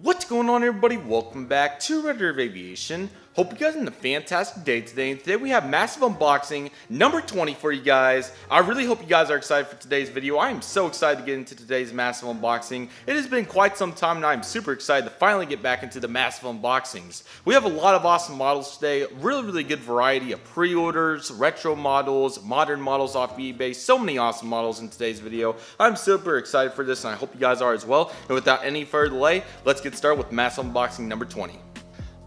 What's going on, everybody? Welcome back to Redriveraviation. Hope you guys are having a fantastic day today. And today we have massive unboxing number 20 for you guys. I really hope you guys are excited for today's video. I am so excited to get into today's massive unboxing. It has been quite some time and I'm super excited to finally get back into the massive unboxings. We have a lot of awesome models today. Really good variety of pre-orders, retro models, modern models off eBay. So many awesome models in today's video. I'm super excited for this and I hope you guys are as well. And without any further delay, let's get started with massive unboxing number 20.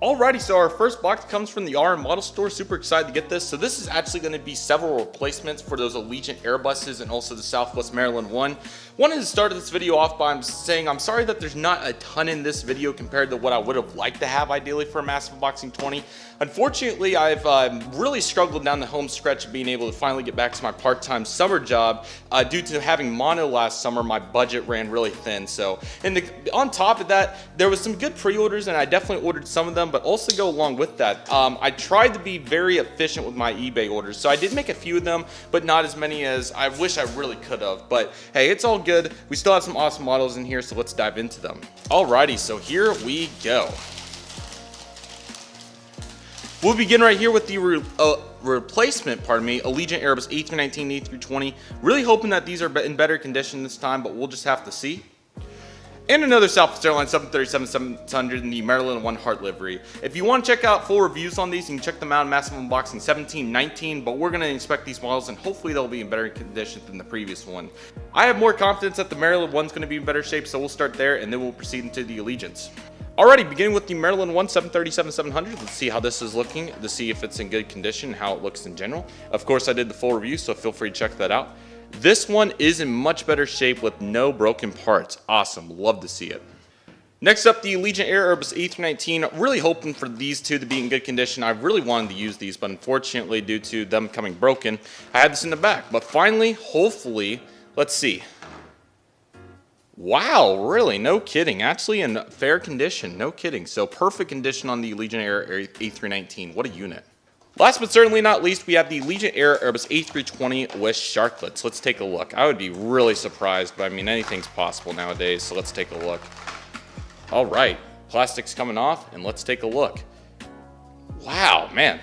Alrighty, so our first box comes from the RM Model Store. Super excited to get this. So this is actually going to be several replacements for those Allegiant Airbuses and also the Southwest Maryland one. Wanted to start this video off by saying I'm sorry that there's not a ton in this video compared to what I would have liked to have ideally for a massive unboxing 20. Unfortunately, I've really struggled down the home stretch of being able to finally get back to my part-time summer job. Due to having mono last summer, my budget ran really thin. So, on top of that, there was some good pre-orders and I definitely ordered some of them, but also go along with that, I tried to be very efficient with my eBay orders. So I did make a few of them, but not as many as I wish I really could have. But hey, it's all good. We still have some awesome models in here, so let's dive into them. Alrighty, so here we go. We'll begin right here with the replacement, Allegiant Airbus A319, A320. Really hoping that these are in better condition this time, but we'll just have to see. And another Southwest Airlines 737-700 in the Maryland 1 Heart livery. If you want to check out full reviews on these, you can check them out in Massive Unboxing 17-19, but we're going to inspect these models and hopefully they'll be in better condition than the previous one. I have more confidence that the Maryland 1's going to be in better shape, so we'll start there and then we'll proceed into the Allegiants. Alrighty, beginning with the Maryland 1 737-700, let's see how this is looking, to see if it's in good condition, how it looks in general. Of course, I did the full review, so feel free to check that out. This one is in much better shape with no broken parts. Awesome, love to see it. Next up, the Allegiant Air Airbus A319. Really hoping for these two to be in good condition. I really wanted to use these, but unfortunately, due to them coming broken, I had this in the back. But finally, hopefully, let's see. Wow, really? No kidding. Actually in fair condition, no kidding. So perfect condition on the Allegiant Air A319. What a unit. Last but certainly not least, we have the Allegiant Air Airbus A320 with sharklets. Let's take a look. I would be really surprised, but I mean, anything's possible nowadays, so let's take a look. All right, plastic's coming off, and let's take a look. Wow, man.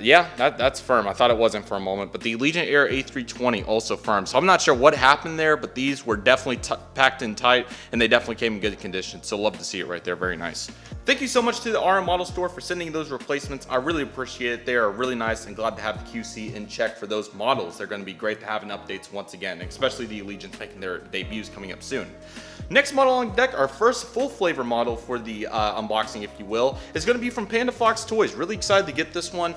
Yeah, that's firm. I thought it wasn't for a moment, but the Allegiant Air A320 also firm. So I'm not sure what happened there, but these were definitely packed in tight, and they definitely came in good condition. So love to see it right there. Very nice. Thank you so much to the RM Model Store for sending those replacements. I really appreciate it. They are really nice and glad to have the QC in check for those models. They're going to be great to have in updates once again, especially the Allegiants making their debuts coming up soon. Next model on deck, our first full flavor model for the unboxing, if you will, is going to be from Panda Fox Toys. Really excited to get this one.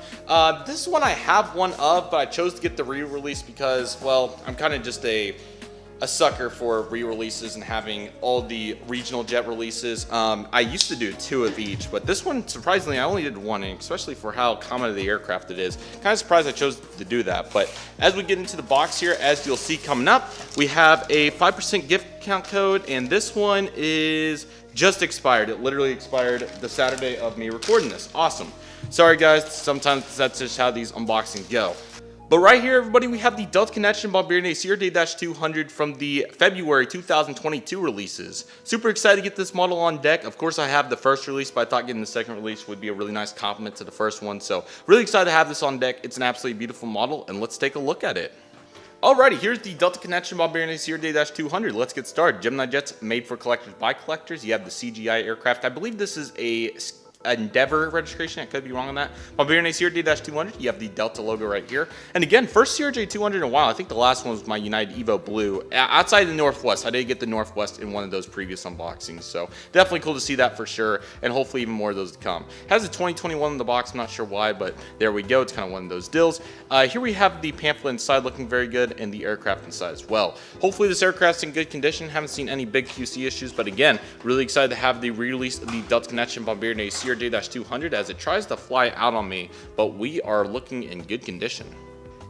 This one I have one of, but I chose to get the re-release because, well, I'm kind of just a sucker for re-releases and having all the regional jet releases. I used to do 2 of each, but this one, surprisingly, I only did 1, and especially for how common of the aircraft it is. Kind of surprised I chose to do that, but as we get into the box here, as you'll see coming up, we have a 5% gift count code, and this one is just expired. It literally expired the Saturday of me recording this. Awesome. Sorry guys, sometimes that's just how these unboxings go. But right here, everybody, we have the Delta Bombardier CRJ-200 from the February 2022 releases. Super excited to get this model on deck. Of course, I have the first release, but I thought getting the second release would be a really nice compliment to the first one. So really excited to have this on deck. It's an absolutely beautiful model, and let's take a look at it. Alrighty, here's the Delta Bombardier CRJ-200. Let's get started. Gemini jets made for collectors by collectors. You have the CGI aircraft. I believe this is a Endeavor registration. I could be wrong on that. Bombardier CRJ-200. You have the Delta logo right here. And again, first CRJ-200 in a while. I think the last one was my United Evo Blue. Outside the Northwest, I did get the Northwest in one of those previous unboxings. So definitely cool to see that for sure. And hopefully even more of those to come. It has a 2021 in the box. I'm not sure why, but there we go. It's kind of one of those deals. Here we have the pamphlet inside looking very good, and the aircraft inside as well. Hopefully this aircraft's in good condition. Haven't seen any big QC issues, but again, really excited to have the re-release of the Delta Bombardier CRJ-200 as it tries to fly out on me, but we are looking in good condition.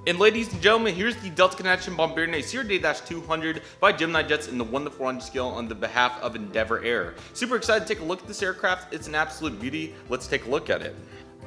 And ladies and gentlemen, here's the Delta Bombardier CRJ-200 by Gemini Jets in the 1:400 scale on the behalf of Endeavor Air. Super excited to take a look at this aircraft. It's an absolute beauty. Let's take a look at it.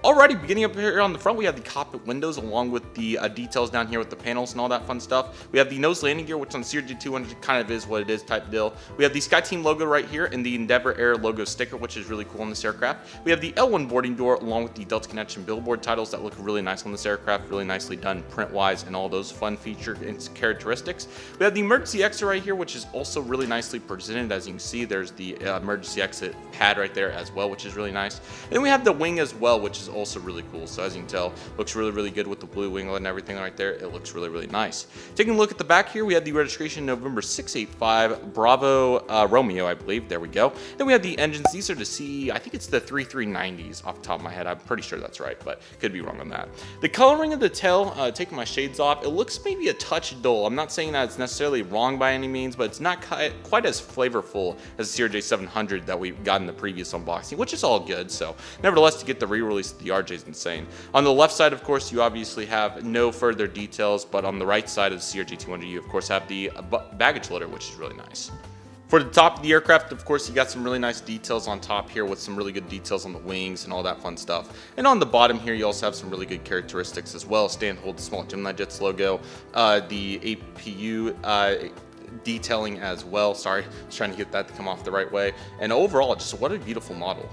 Alrighty, beginning up here on the front, we have the cockpit windows along with the details down here with the panels and all that fun stuff. We have the nose landing gear, which on CRJ-200 kind of is what it is type deal. We have the SkyTeam logo right here and the Endeavor Air logo sticker, which is really cool on this aircraft. We have the L1 boarding door along with the Delta Connection billboard titles that look really nice on this aircraft, really nicely done print-wise and all those fun feature and characteristics. We have the emergency exit right here, which is also really nicely presented. As you can see, there's the emergency exit pad right there as well, which is really nice. And then we have the wing as well, which is also really cool. So as you can tell, looks really good with the blue winglet and everything right there. It looks really nice. Taking a look at the back here, we have the registration November 685 Bravo Romeo, I believe. There we go. Then we have the engines. These are the I think it's the 3390s off the top of my head. I'm pretty sure that's right, but could be wrong on that. The coloring of the tail, taking my shades off, it looks maybe a touch dull. I'm not saying that it's necessarily wrong by any means, but it's not quite as flavorful as the CRJ-700 that we got in the previous unboxing, which is all good. So nevertheless, to get the re-release of the RJ is insane. On the left side, of course, you obviously have no further details, but on the right side of the CRJ-200, you of course have the baggage loader, which is really nice. For the top of the aircraft, of course, you got some really nice details on top here with some really good details on the wings and all that fun stuff. And on the bottom here, you also have some really good characteristics as well. Stand hold the small Gemini Jets logo, the APU detailing as well. Sorry, I was trying to get that to come off the right way. And overall, just what a beautiful model.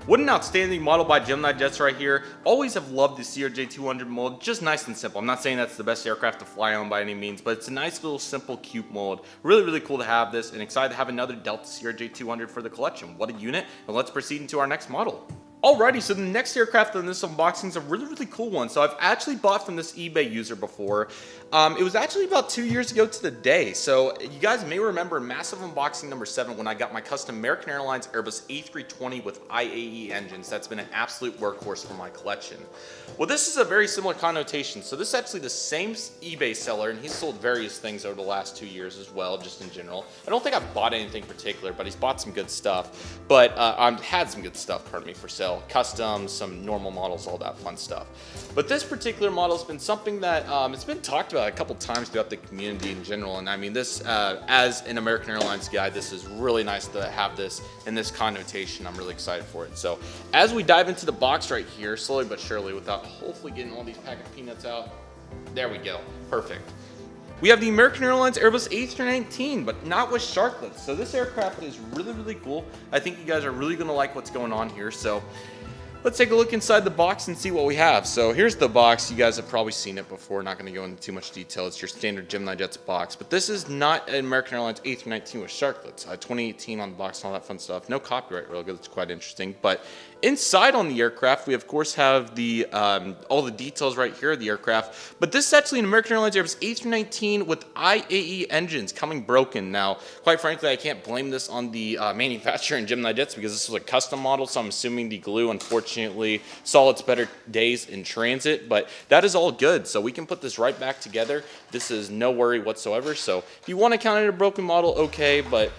What an outstanding model by Gemini Jets right here. Always have loved the CRJ-200 mold, just nice and simple. I'm not saying that's the best aircraft to fly on by any means, but it's a nice little simple cute mold. Really cool to have this, and excited to have another Delta CRJ-200 for the collection. What a unit, and let's proceed into our next model. Alrighty, so the next aircraft in this unboxing is a really cool one. So I've actually bought from this eBay user before. It was actually about 2 years ago to the day. So you guys may remember massive unboxing number 7 when I got my custom American Airlines Airbus A320 with IAE engines. That's been an absolute workhorse for my collection. Well, this is a very similar connotation. So this is actually the same eBay seller, and he's sold various things over the last 2 years as well, just in general. I don't think I've bought anything particular, but he's bought some good stuff. But I've had some good stuff, pardon me, for sale. Customs, some normal models, all that fun stuff. But this particular model has been something that it's been talked about a couple times throughout the community in general. And I mean, this as an American Airlines guy, this is really nice to have this in this connotation. I'm really excited for it. So as we dive into the box right here, slowly but surely, without hopefully getting all these packet peanuts out, there we go, perfect. We have the American Airlines Airbus A319, but not with sharklets. So this aircraft is really cool. I think you guys are really gonna like what's going on here. So let's take a look inside the box and see what we have. So here's the box. You guys have probably seen it before. Not gonna go into too much detail. It's your standard Gemini Jets box, but this is not an American Airlines A319 with sharklets. 2018 on the box and all that fun stuff. No copyright logo. That's quite interesting. But inside on the aircraft, we of course have the all the details right here of the aircraft. But this is actually an American Airlines Airbus A319 with IAE engines coming broken. Now, quite frankly, I can't blame this on the manufacturer in Gemini Jets because this was a custom model. So I'm assuming the glue, unfortunately, saw its better days in transit. But that is all good. So we can put this right back together. This is no worry whatsoever. So if you want to count it a broken model, okay. But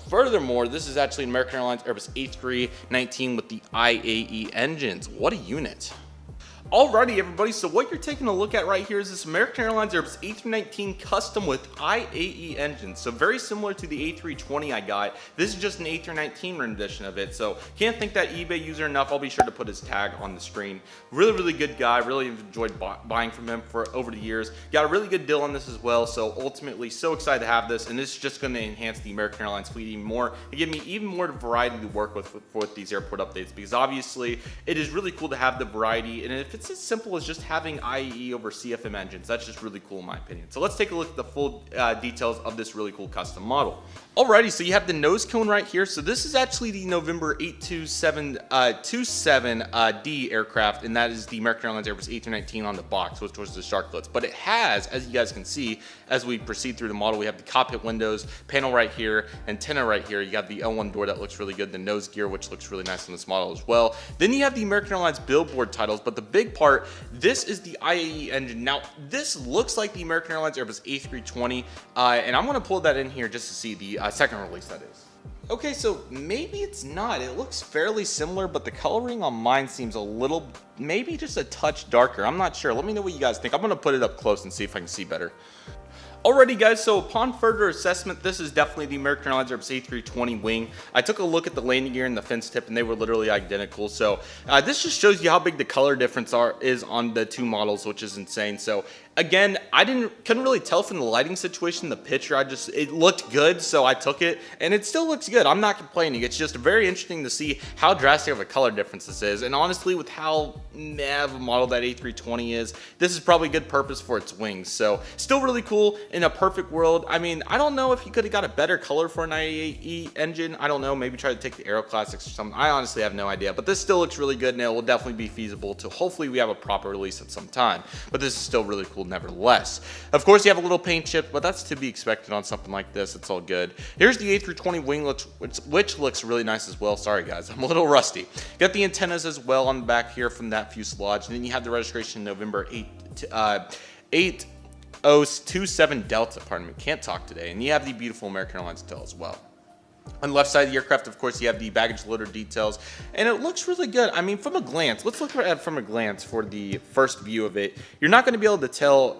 furthermore, this is actually an American Airlines Airbus A319 with the IAE engines. What a unit. Alrighty everybody, so what you're taking a look at right here is this American Airlines Airbus A319 custom with IAE engines. So very similar to the A320 I got. This is just an A319 rendition of it. So can't thank that eBay user enough. I'll be sure to put his tag on the screen. Really good guy. Really enjoyed buying from him for over the years. Got a really good deal on this as well. So ultimately so excited to have this, and this is just going to enhance the American Airlines fleet even more and give me even more variety to work with for these airport updates, because obviously it is really cool to have the variety, and if it's as simple as just having IAE over CFM engines, that's just really cool in my opinion. So let's take a look at the full details of this really cool custom model. Alrighty, so you have the nose cone right here. So this is actually the November 827D aircraft, and that is the American Airlines Airbus A319 on the box, which was the sharklets. But it has, as you guys can see, as we proceed through the model, we have the cockpit windows, panel right here, antenna right here. You got the L1 door that looks really good, the nose gear, which looks really nice on this model as well. Then you have the American Airlines billboard titles, but the big part, this is the IAE engine. Now, this looks like the American Airlines Airbus A320, and I'm gonna pull that in here just to see the second release, that is. Okay, so maybe it's not. It looks fairly similar, but the coloring on mine seems a little, maybe just a touch darker. I'm not sure. Let me know what you guys think. I'm gonna put it up close and see if I can see better. Alrighty guys, so upon further assessment, this is definitely the American Airlines Airbus A320 wing. I took a look at the landing gear and the fence tip and they were literally identical. So this just shows you how big the color difference is on the two models, which is insane. So again, I couldn't really tell from the lighting situation, the picture, it looked good, so I took it, and it still looks good. I'm not complaining. It's just very interesting to see how drastic of a color difference this is, and honestly, with how meh of a model that A320 is, this is probably good purpose for its wings. So still really cool. In a perfect world, I mean, I don't know if you could have got a better color for a 98E engine. I don't know, maybe try to take the Aero Classics or something. I honestly have no idea, but this still looks really good, and it will definitely be feasible to hopefully we have a proper release at some time. But this is still really cool nevertheless. Of course, you have a little paint chip, but that's to be expected on something like this. It's all good. Here's the A320 wing, which looks really nice as well. Sorry guys, I'm a little rusty. Got the antennas as well on the back here from that fuselage, and then you have the registration November 8027 Delta, pardon me, can't talk today, and you have the beautiful American Airlines tail as well. On the left side of the aircraft, of course, you have the baggage loader details, and it looks really good. I mean, from a glance, let's look at it from a glance for the first view of it. You're not going to be able to tell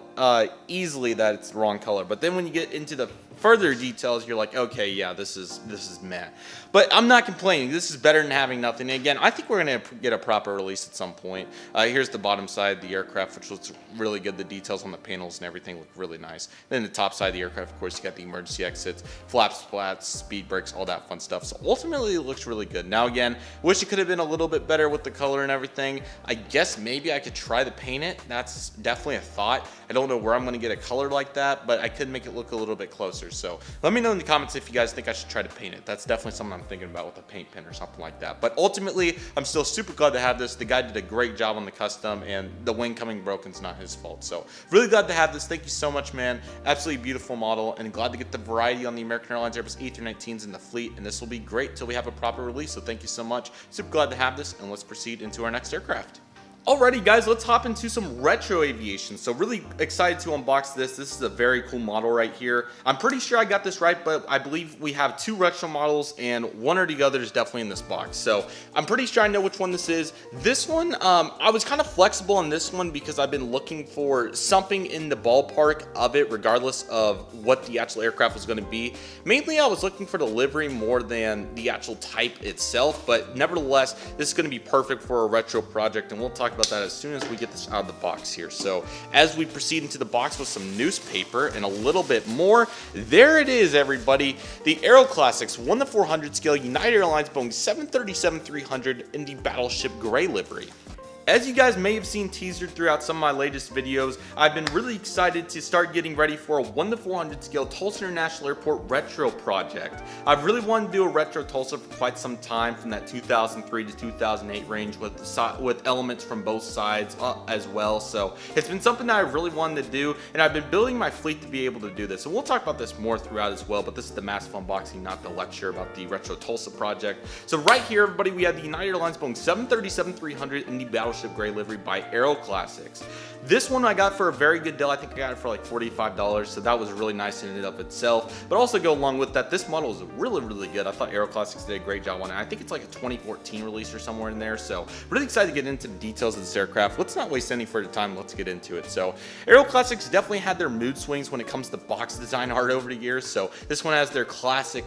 easily that it's the wrong color, but then when you get into the further details, you're like, okay, yeah, this is meh. But I'm not complaining. This is better than having nothing. And again, I think we're going to get a proper release at some point. Here's the bottom side of the aircraft, which looks really good. The details on the panels and everything look really nice. Then the top side of the aircraft, of course, you got the emergency exits, flaps, splats, speed brakes, all that fun stuff. So ultimately, it looks really good. Now again, wish it could have been a little bit better with the color and everything. I guess maybe I could try to paint it. That's definitely a thought. I don't know where I'm going to get a color like that, but I could make it look a little bit closer. So let me know in the comments if you guys think I should try to paint it. That's definitely something I'm thinking about with a paint pen or something like that. But ultimately, I'm still super glad to have this. The guy did a great job on the custom, and the wing coming broken is not his fault. So really glad to have this. Thank you so much, man. Absolutely beautiful model, and glad to get the variety on the American Airlines Airbus A319s in the fleet, and this will be great till we have a proper release. So thank you so much. Super glad to have this, and let's proceed into our next aircraft. Alrighty guys, let's hop into some retro aviation. So really excited to unbox this. This is a very cool model right here. I'm pretty sure I got this right, but I believe we have two retro models and one or the other is definitely in this box. So I'm pretty sure I know which one this is. This one, I was kind of flexible on this one because I've been looking for something in the ballpark of it regardless of what the actual aircraft was going to be. Mainly I was looking for the livery more than the actual type itself, but nevertheless, this is going to be perfect for a retro project, and we'll talk about that as soon as we get this out of the box here. So as we proceed into the box with some newspaper and a little bit more, there it is, everybody. The Aero Classics 1/400 scale United Airlines Boeing 737-300 in the Battleship gray livery. As you guys may have seen teasered throughout some of my latest videos, I've been really excited to start getting ready for a 1/400 scale Tulsa International Airport retro project. I've really wanted to do a retro Tulsa for quite some time, from that 2003 to 2008 range with elements from both sides as well. So it's been something that I really wanted to do, and I've been building my fleet to be able to do this. And we'll talk about this more throughout as well, but this is the massive unboxing, not the lecture about the retro Tulsa project. So right here, everybody, we have the United Airlines Boeing 737-300 in the Battleship gray livery by Aero Classics. This one I got for a very good deal. I think I got it for like $45, so that was really nice in and of itself. But also go along with that, this model is really, really good. I thought Aero Classics did a great job on it. I think it's like a 2014 release or somewhere in there, so really excited to get into the details of this aircraft. Let's not waste any further time, let's get into it. So Aero Classics definitely had their mood swings when it comes to box design art over the years. So this one has their classic,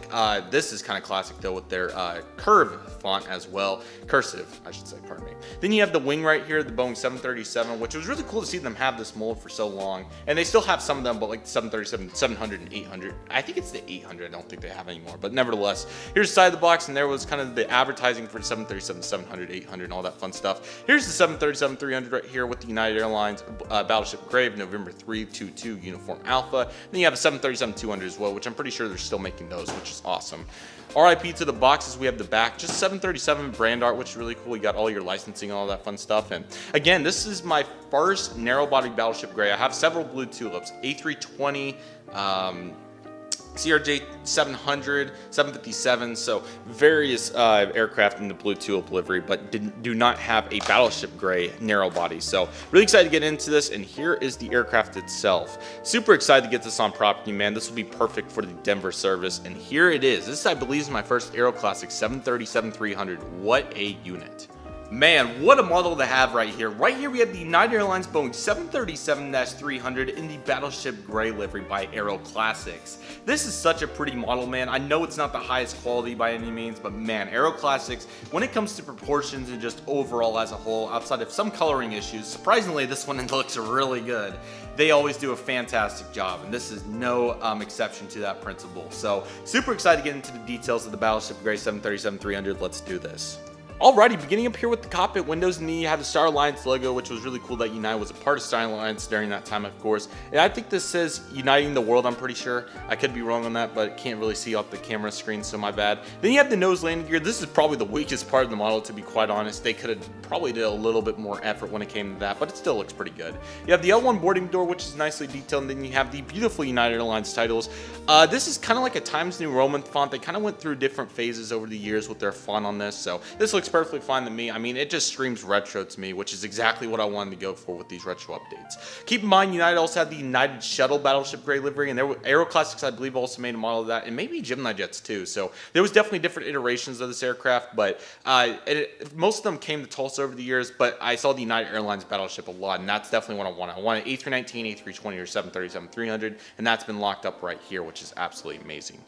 this is kind of classic though, with their curve font as well, cursive I should say, pardon me. Then you have the wing right here, the Boeing 737, which was really cool to see them have this mold for so long, and they still have some of them, but like the 737, 700, and 800. I think it's the 800. I don't think they have anymore, but nevertheless, here's the side of the box, and there was kind of the advertising for 737, 700, 800, and all that fun stuff. Here's the 737-300 right here with the United Airlines Battleship gray of November 322 Uniform Alpha. Then you have a 737-200 as well, which I'm pretty sure they're still making those, which is awesome. RIP to the boxes, we have the back, just 737 brand art, which is really cool. You got all your licensing and all that fun stuff. And again, this is my first narrow body Battleship gray. I have several blue tulips, A320, CRJ-200, 757, so various aircraft in the blue tulip livery, but do not have a Battleship gray narrow body. So really excited to get into this, and here is the aircraft itself. Super excited to get this on property, man. This will be perfect for the Denver service, and here it is. This, I believe, is my first Aero Classic 737-300. What a unit. Man, what a model to have right here. Right here we have the United Airlines Boeing 737-300 in the Battleship Gray livery by Aero Classics. This is such a pretty model, man. I know it's not the highest quality by any means, but man, Aero Classics, when it comes to proportions and just overall as a whole, outside of some coloring issues, surprisingly this one looks really good. They always do a fantastic job, and this is no exception to that principle. So, super excited to get into the details of the Battleship Gray 737-300. Let's do this. Alrighty, beginning up here with the cockpit windows, and then you have the Star Alliance logo, which was really cool that United was a part of Star Alliance during that time, of course. And I think this says Uniting the World, I'm pretty sure. I could be wrong on that, but can't really see off the camera screen, so my bad. Then you have the nose landing gear. This is probably the weakest part of the model, to be quite honest. They could have probably did a little bit more effort when it came to that, but it still looks pretty good. You have the L1 boarding door, which is nicely detailed, and then you have the beautiful United Airlines titles. This is kind of like a Times New Roman font. They kind of went through different phases over the years with their font on this, so this looks perfectly fine to me. I mean, it just screams retro to me, which is exactly what I wanted to go for with these retro updates. Keep in mind, United also had the United Shuttle Battleship Gray livery, and there were Aero Classics, I believe, also made a model of that, and maybe Gemini jets too. So there was definitely different iterations of this aircraft, but most of them came to Tulsa over the years. But I saw the United Airlines Battleship a lot, and that's definitely what I wanted. I wanted A319, A320, or 737-300, and that's been locked up right here, which is absolutely amazing.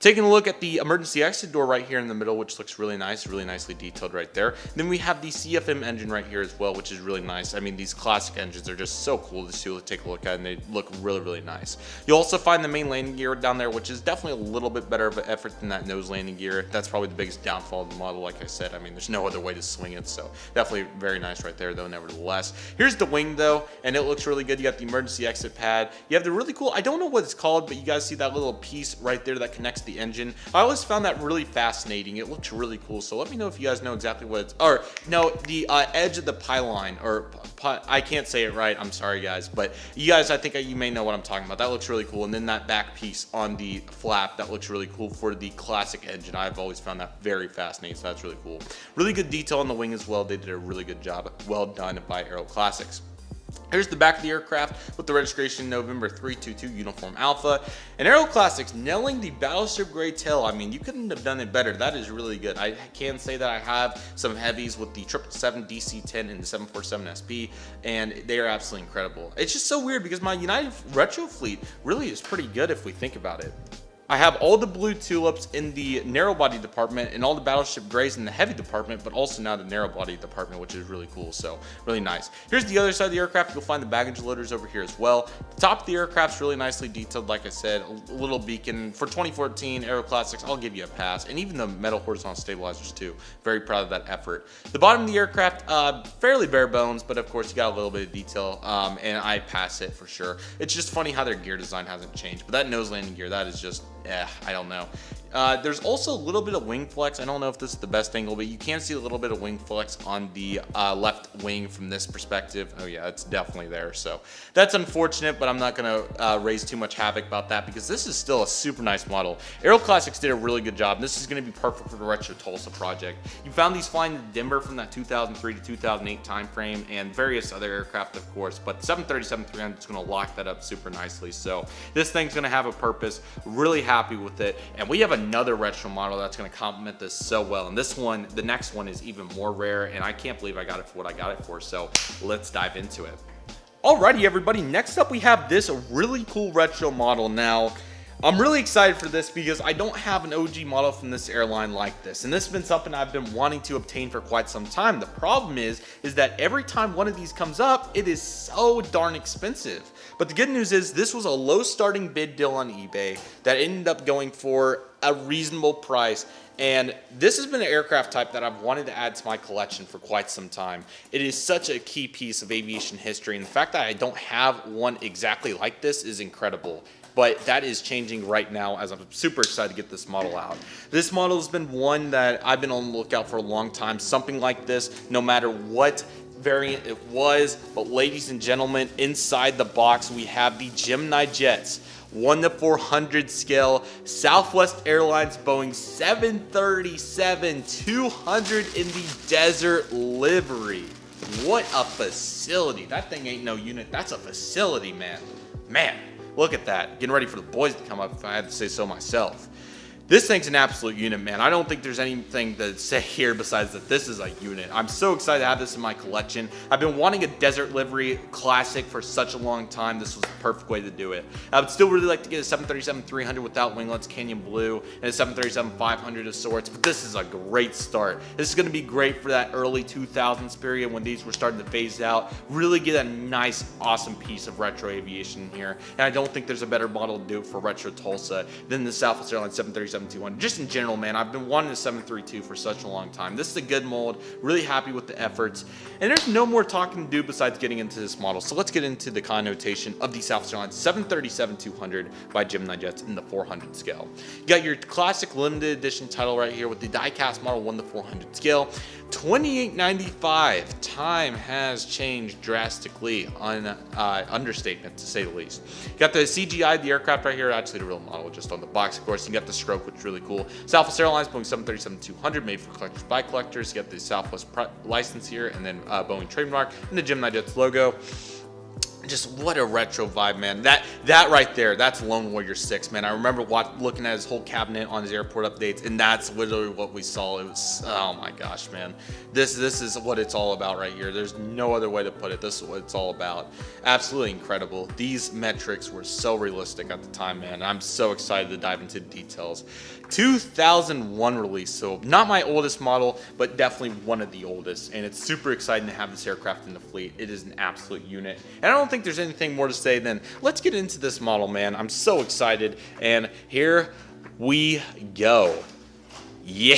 Taking a look at the emergency exit door right here in the middle, which looks really nice, really nicely detailed right there. Then we have the CFM engine right here as well, which is really nice. I mean, these classic engines are just so cool to take a look at, and they look really, really nice. You'll also find the main landing gear down there, which is definitely a little bit better of an effort than that nose landing gear. That's probably the biggest downfall of the model, like I said. I mean, there's no other way to swing it, so definitely very nice right there, though, nevertheless. Here's the wing, though, and it looks really good. You got the emergency exit pad. You have the really cool, I don't know what it's called, but you guys see that little piece right there that connects the engine. I always found that really fascinating. It looks really cool, so let me know if you guys know exactly what it's, or no, the edge of the pylon, or I can't say it right, I'm sorry guys, but you guys, I think you may know what I'm talking about. That looks really cool, and then that back piece on the flap, that looks really cool for the classic engine. I've always found that very fascinating, so that's really cool. Really good detail on the wing as well. They did a really good job. Well done by Aero Classics. Here's the back of the aircraft with the registration November 322 Uniform Alpha. And Aero Classics nailing the Battleship Gray tail. I mean, you couldn't have done it better. That is really good. I can say that I have some heavies with the 777 DC-10 and the 747 SP, and they are absolutely incredible. It's just so weird because my United retro fleet really is pretty good if we think about it. I have all the blue tulips in the narrow body department and all the Battleship Grays in the heavy department, but also now the narrow body department, which is really cool. So really nice. Here's the other side of the aircraft. You'll find the baggage loaders over here as well. The top of the aircraft's really nicely detailed. Like I said, a little beacon for 2014 Aero Classics. I'll give you a pass, and even the metal horizontal stabilizers too. Very proud of that effort. The bottom of the aircraft, fairly bare bones, but of course you got a little bit of detail, and I pass it for sure. It's just funny how their gear design hasn't changed, but that nose landing gear, that is just I don't know. There's also a little bit of wing flex. I don't know if this is the best angle, but you can see a little bit of wing flex on the left wing from this perspective. Oh yeah, it's definitely there. So that's unfortunate, but I'm not going to raise too much havoc about that because this is still a super nice model. Aero Classics did a really good job. This is going to be perfect for the Retro Tulsa project. You found these flying in Denver from that 2003 to 2008 time frame, and various other aircraft, of course, but 737-300 is going to lock that up super nicely. So this thing's going to have a purpose. Really happy with it, and we have another retro model that's going to complement this so well, and this one, the next one, is even more rare, and I can't believe I got it for what I got it for. So let's dive into it. Alrighty everybody, next up we have this really cool retro model. Now I'm really excited for this because I don't have an OG model from this airline like this, and this has been something I've been wanting to obtain for quite some time. The problem is that every time one of these comes up, it is so darn expensive. But the good news is this was a low starting bid deal on eBay that ended up going for a reasonable price. And this has been an aircraft type that I've wanted to add to my collection for quite some time. It is such a key piece of aviation history, and the fact that I don't have one exactly like this is incredible. But that is changing right now, as I'm super excited to get this model out. This model has been one that I've been on the lookout for a long time. Something like this, no matter what variant it was. But ladies and gentlemen, inside the box we have the Gemini jets. 1:400 scale Southwest Airlines Boeing 737-200 in the desert livery. What a facility. That thing ain't no unit, that's a facility, man. Man, look at that. Getting ready for the boys to come up, if I had to say so myself. This thing's an absolute unit, man. I don't think there's anything to say here besides that this is a unit. I'm so excited to have this in my collection. I've been wanting a desert livery classic for such a long time. This was the perfect way to do it. I would still really like to get a 737-300 without winglets, Canyon Blue, and a 737-500 of sorts, but this is a great start. This is going to be great for that early 2000s period when these were starting to phase out. Really get a nice, awesome piece of retro aviation here, and I don't think there's a better model to do it for retro Tulsa than the Southwest Airlines 737-200. Just in general, man, I've been wanting a 732 for such a long time. This is a good mold, really happy with the efforts, and there's no more talking to do besides getting into this model. So let's get into the connotation of the Southwest Airlines 737-200 by Gemini Jets in the 400 scale. You got your classic limited edition title right here with the die-cast model 1/400 scale. $28.95. Time has changed drastically on understatement, to say the least. You got the CGI, the aircraft right here, actually the real model just on the box, of course. You got the stroke, which is really cool. Southwest Airlines Boeing 737-200, made for collectors by collectors. You got the Southwest license here, and then Boeing trademark, and the Gemini Jets logo. Just what a retro vibe, man. That right there, that's Lone Warrior 6, man. I remember looking at his whole cabinet on his airport updates, and that's literally what we saw. It was, oh my gosh, man. This is what it's all about right here. There's no other way to put it. This is what it's all about. Absolutely incredible. These metrics were so realistic at the time, man. I'm so excited to dive into the details. 2001 release, so not my oldest model, but definitely one of the oldest, and it's super exciting to have this aircraft in the fleet. It is an absolute unit, and I don't think there's anything more to say than let's get into this model, man. I'm so excited, and here we go. Yeah,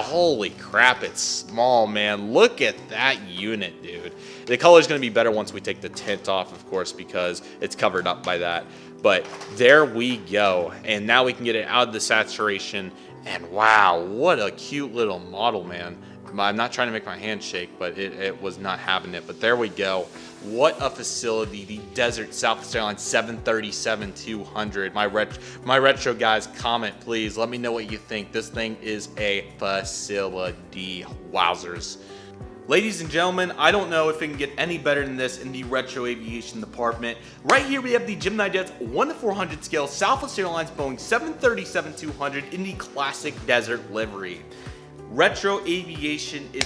holy crap, it's small, man. Look at that unit, dude. The color is going to be better once we take the tint off, of course, because it's covered up by that. But there we go, and now we can get it out of the saturation, and wow, what a cute little model, man. I'm not trying to make my hand shake, but it was not having it. But there we go. What a facility. The Desert Southwest Airlines 737-200. My retro guys, comment, please. Let me know what you think. This thing is a facility. Wowzers. Ladies and gentlemen, I don't know if it can get any better than this in the retro aviation department. Right here we have the Gemini Jets 1/400 scale Southwest Airlines Boeing 737-200 in the classic desert livery. Retro aviation is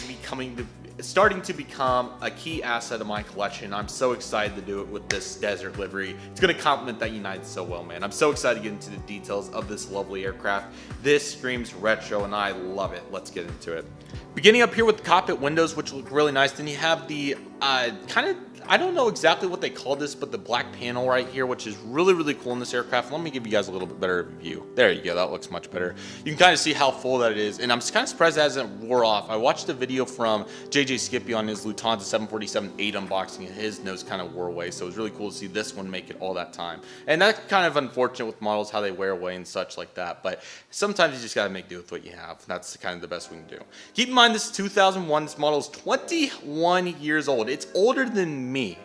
starting to become a key asset of my collection. I'm so excited to do it with this desert livery. It's going to complement that United so well, man. I'm so excited to get into the details of this lovely aircraft. This screams retro, and I love it. Let's get into it. Beginning up here with the cockpit windows, which look really nice. Then you have the kind of, I don't know exactly what they call this, but the black panel right here, which is really, really cool in this aircraft. Let me give you guys a little bit better view. There you go. That looks much better. You can kind of see how full that is, and I'm kind of surprised it hasn't wore off. I watched a video from JJ Skippy on his Lufthansa 747-8 unboxing, and his nose kind of wore away, so it was really cool to see this one make it all that time. And that's kind of unfortunate with models, how they wear away and such like that, but sometimes you just got to make do with what you have. That's kind of the best we can do. Keep in mind, this is 2001. This model is 21 years old. It's older than me.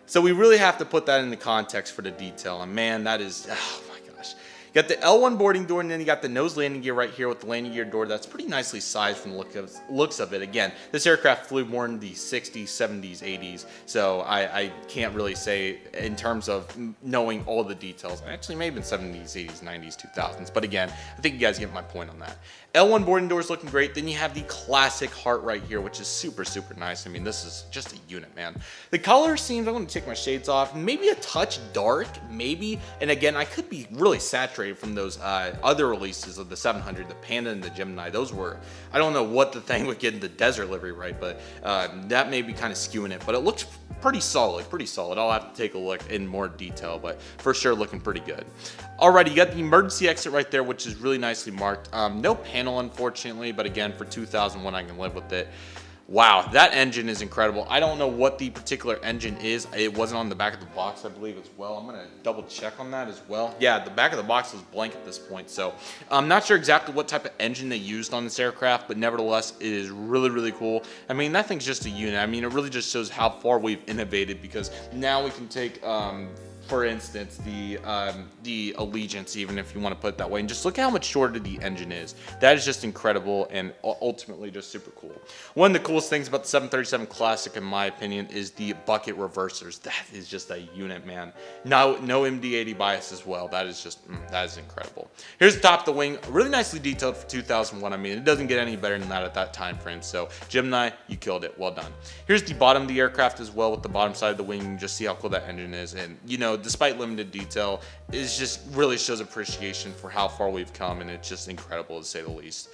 So we really have to put that in the context for the detail. And man, that is, oh my gosh. You got the L1 boarding door, and then you got the nose landing gear right here with the landing gear door. That's pretty nicely sized from the looks of it. Again, this aircraft flew more in the 60s, 70s, 80s. So I can't really say in terms of knowing all the details. Actually, maybe in 70s, 80s, 90s, 2000s. But again, I think you guys get my point on that. L1 boarding door is looking great. Then you have the classic heart right here, which is super, super nice. I mean, this is just a unit, man. The color seems, I'm going to take my shades off, maybe a touch dark, maybe. And again, I could be really saturated from those other releases of the 700, the Panda and the Gemini. Those were, I don't know what the thing would get in the desert livery, right? But that may be kind of skewing it. But it looks pretty solid, pretty solid. I'll have to take a look in more detail, but for sure looking pretty good. Alrighty, you got the emergency exit right there, which is really nicely marked. No panel, unfortunately, but again, for 2001, I can live with it. Wow, that engine is incredible. I don't know what the particular engine is. It wasn't on the back of the box, I believe, as well. I'm gonna double check on that as well. Yeah, the back of the box was blank at this point, so I'm not sure exactly what type of engine they used on this aircraft, but nevertheless, it is really, really cool. I mean, that thing's just a unit. I mean, it really just shows how far we've innovated, because now we can take for instance, the Allegiance, even if you want to put it that way, and just look at how much shorter the engine is. That is just incredible and ultimately just super cool. One of the coolest things about the 737 Classic, in my opinion, is the bucket reversers. That is just a unit, man. No MD-80 bias as well. That is just, that is incredible. Here's the top of the wing, really nicely detailed for 2001. I mean, it doesn't get any better than that at that time frame. So Gemini, you killed it. Well done. Here's the bottom of the aircraft as well, with the bottom side of the wing. You can just see how cool that engine is. And, you know, despite limited detail, it just really shows appreciation for how far we've come. And it's just incredible, to say the least.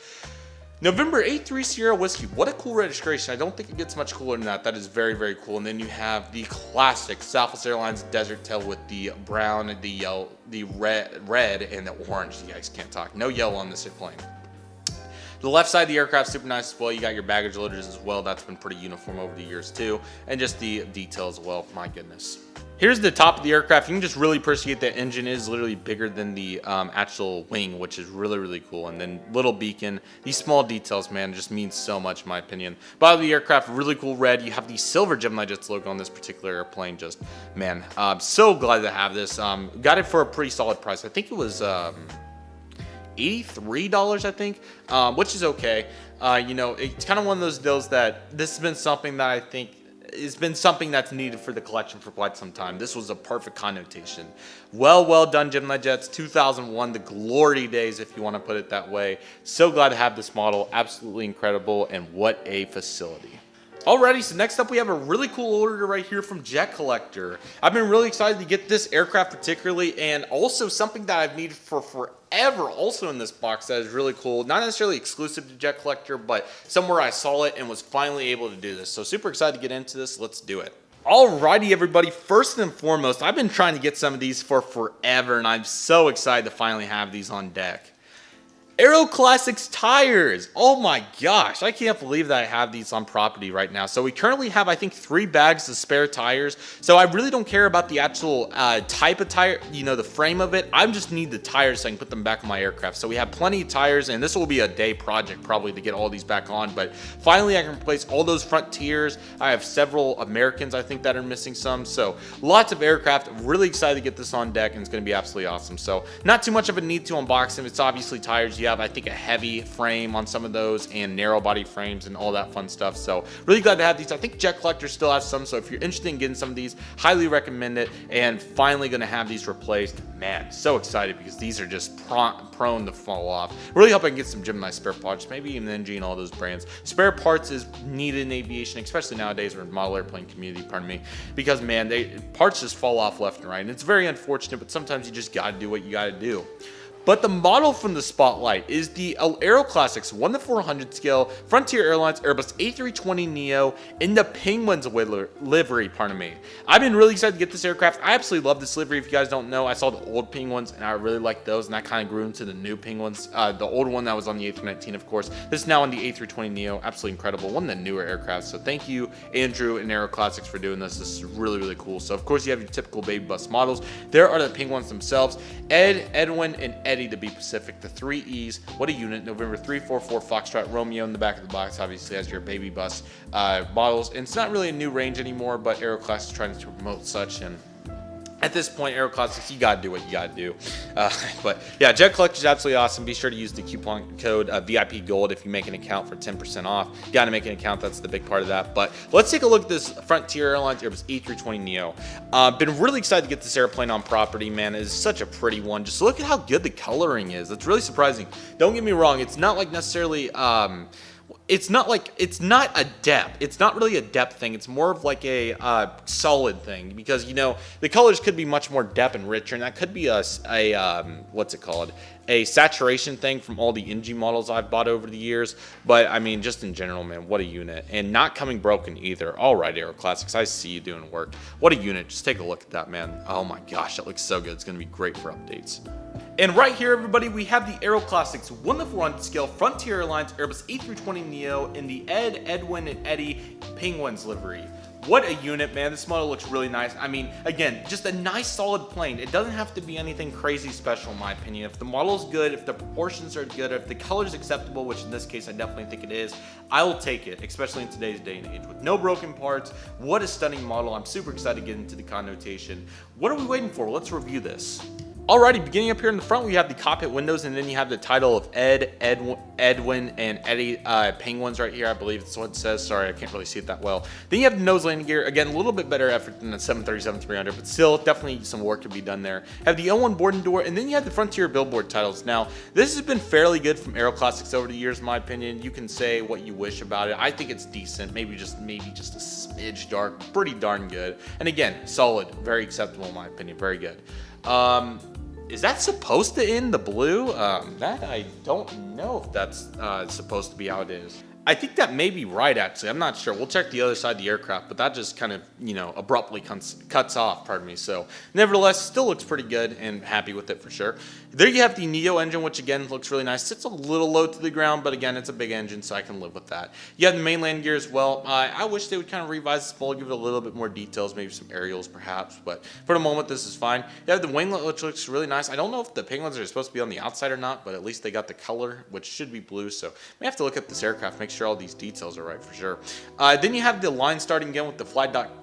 November 83 Sierra Whiskey. What a cool registration. I don't think it gets much cooler than that. That is very, very cool. And then you have the classic Southwest Airlines Desert Tail with the brown, the yellow, the red, and the orange. You guys can't talk. No yellow on this airplane. The left side of the aircraft, super nice as well. You got your baggage loaders as well. That's been pretty uniform over the years too. And just the detail as well. My goodness. Here's the top of the aircraft. You can just really appreciate that engine is literally bigger than the actual wing, which is really, really cool. And then little beacon. These small details, man, just mean so much in my opinion. Bottom of the aircraft, really cool red. You have the silver Gemini Jets logo on this particular airplane. Just, man, so glad to have this. Got it for a pretty solid price. I think it was $83, I think, which is okay. You know, it's kind of one of those deals that this has been something that I think it's been something that's needed for the collection for quite some time. This was a perfect connotation. Well done, Gemini Jets. 2001, the glory days, if you want to put it that way. So glad to have this model. Absolutely incredible, and what a facility. Alrighty, so next up we have a really cool order right here from Jet Collector. I've been really excited to get this aircraft particularly, and also something that I've needed for forever also in this box that is really cool. Not necessarily exclusive to Jet Collector, but somewhere I saw it and was finally able to do this. So super excited to get into this. Let's do it. Alrighty, everybody. First and foremost, I've been trying to get some of these for forever, and I'm so excited to finally have these on deck. Aero Classics tires. Oh my gosh, I can't believe that I have these on property right now. So we currently have, I think, 3 bags of spare tires. So I really don't care about the actual type of tire, you know, the frame of it. I just need the tires so I can put them back on my aircraft. So we have plenty of tires, and this will be a day project probably to get all these back on. But finally, I can replace all those Frontiers. I have several Americans, I think, that are missing some. So lots of aircraft. Really excited to get this on deck, and it's going to be absolutely awesome. So not too much of a need to unbox them. It's obviously tires. You have, I think, a heavy frame on some of those and narrow body frames and all that fun stuff. So really glad to have these. I think Jet Collector still has some, so if you're interested in getting some of these, highly recommend it. And finally going to have these replaced. Man, so excited because these are just prone to fall off. Really hope I can get some Gemini spare parts, maybe even NG and all those brands. Spare parts is needed in aviation, especially nowadays we're in the model airplane community, pardon me, because man, parts just fall off left and right, and it's very unfortunate, but sometimes you just gotta do what you gotta do. But the model from the spotlight is the Aero Classics 1:400 scale Frontier Airlines Airbus A320neo in the Penguins livery, pardon me. I've been really excited to get this aircraft. I absolutely love this livery. If you guys don't know, I saw the old Penguins and I really like those, and I kind of grew into the new Penguins. The old one that was on the A319, of course. This is now on the A320neo. Absolutely incredible. One of the newer aircraft. So thank you, Andrew and Aero Classics, for doing this. This is really, really cool. So of course you have your typical baby bus models. There are the Penguins themselves. Ed, Edwin, and Eddie to be Pacific, the 3 E's. What a unit. November 344 Foxtrot Romeo in the back of the box obviously has your baby bus models, and it's not really a new range anymore, but Aero Classics is trying to promote such, and at this point, Aero Classics, you gotta do what you gotta do. But yeah, Jet Collector is absolutely awesome. Be sure to use the coupon code VIP Gold if you make an account for 10% off. You gotta make an account, that's the big part of that. But let's take a look at this Frontier Airlines Airbus A320neo. Been really excited to get this airplane on property, man. It is such a pretty one. Just look at how good the coloring is. It's really surprising. Don't get me wrong, it's not like necessarily it's not a depth. It's not really a depth thing. It's more of like a solid thing, because, you know, the colors could be much more depth and richer, and that could be a what's it called? A saturation thing from all the NG models I've bought over the years. But I mean, just in general, man, what a unit. And not coming broken either. All right, Aero Classics, I see you doing work. What a unit. Just take a look at that, man. Oh my gosh, that looks so good. It's going to be great for updates. And right here, everybody, we have the Aero Classics 1:400 scale Frontier Airlines Airbus A320neo in the Ed, Edwin, and Eddie Penguins livery. What a unit, man. This model looks really nice. I mean, again, just a nice solid plane. It doesn't have to be anything crazy special in my opinion. If the model's good, if the proportions are good, if the color's acceptable, which in this case I definitely think it is, I will take it, especially in today's day and age. With no broken parts, what a stunning model. I'm super excited to get into the connotation. What are we waiting for? Let's review this. Alrighty, beginning up here in the front, we have the cockpit windows, and then you have the title of Edwin, and Eddie Penguins right here. I believe that's what it says. Sorry, I can't really see it that well. Then you have the nose landing gear. Again, a little bit better effort than the 737-300, but still definitely some work to be done there. Have the L1 boarding door, and then you have the Frontier billboard titles. Now, this has been fairly good from Aero Classics over the years, in my opinion. You can say what you wish about it. I think it's decent, maybe just a smidge dark, pretty darn good. And again, solid, very acceptable in my opinion, very good. Is that supposed to end the blue? That I don't know if that's supposed to be how it is. I think that may be right, actually. I'm not sure. We'll check the other side of the aircraft, but that just kind of, you know, abruptly cuts off, pardon me. So, nevertheless, still looks pretty good and happy with it for sure. There you have the Neo engine, which again looks really nice. Sits a little low to the ground, but again, it's a big engine, so I can live with that. You have the main land gear as well. I wish they would kind of revise this mold, give it a little bit more details, maybe some aerials perhaps, but for the moment, this is fine. You have the winglet, which looks really nice. I don't know if the Penguins are supposed to be on the outside or not, but at least they got the color, which should be blue, so may have to look at this aircraft, make sure all these details are right for sure. Then you have the line starting again with the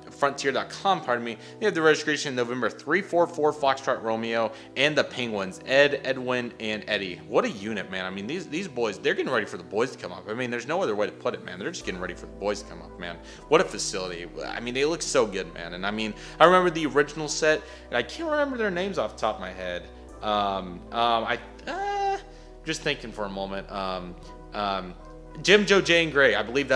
frontier.com, pardon me. You have the registration November 344 Foxtrot Romeo and the Penguins, Edwin, and Eddie. What a unit, man. I mean, these boys, they're getting ready for the boys to come up. I mean, there's no other way to put it, man. They're just getting ready for the boys to come up, man. What a facility. I mean, they look so good, man. And I mean, I remember the original set, and I can't remember their names off the top of my head. Just thinking for a moment. Jim, Joe, Jay, and Gray. I believe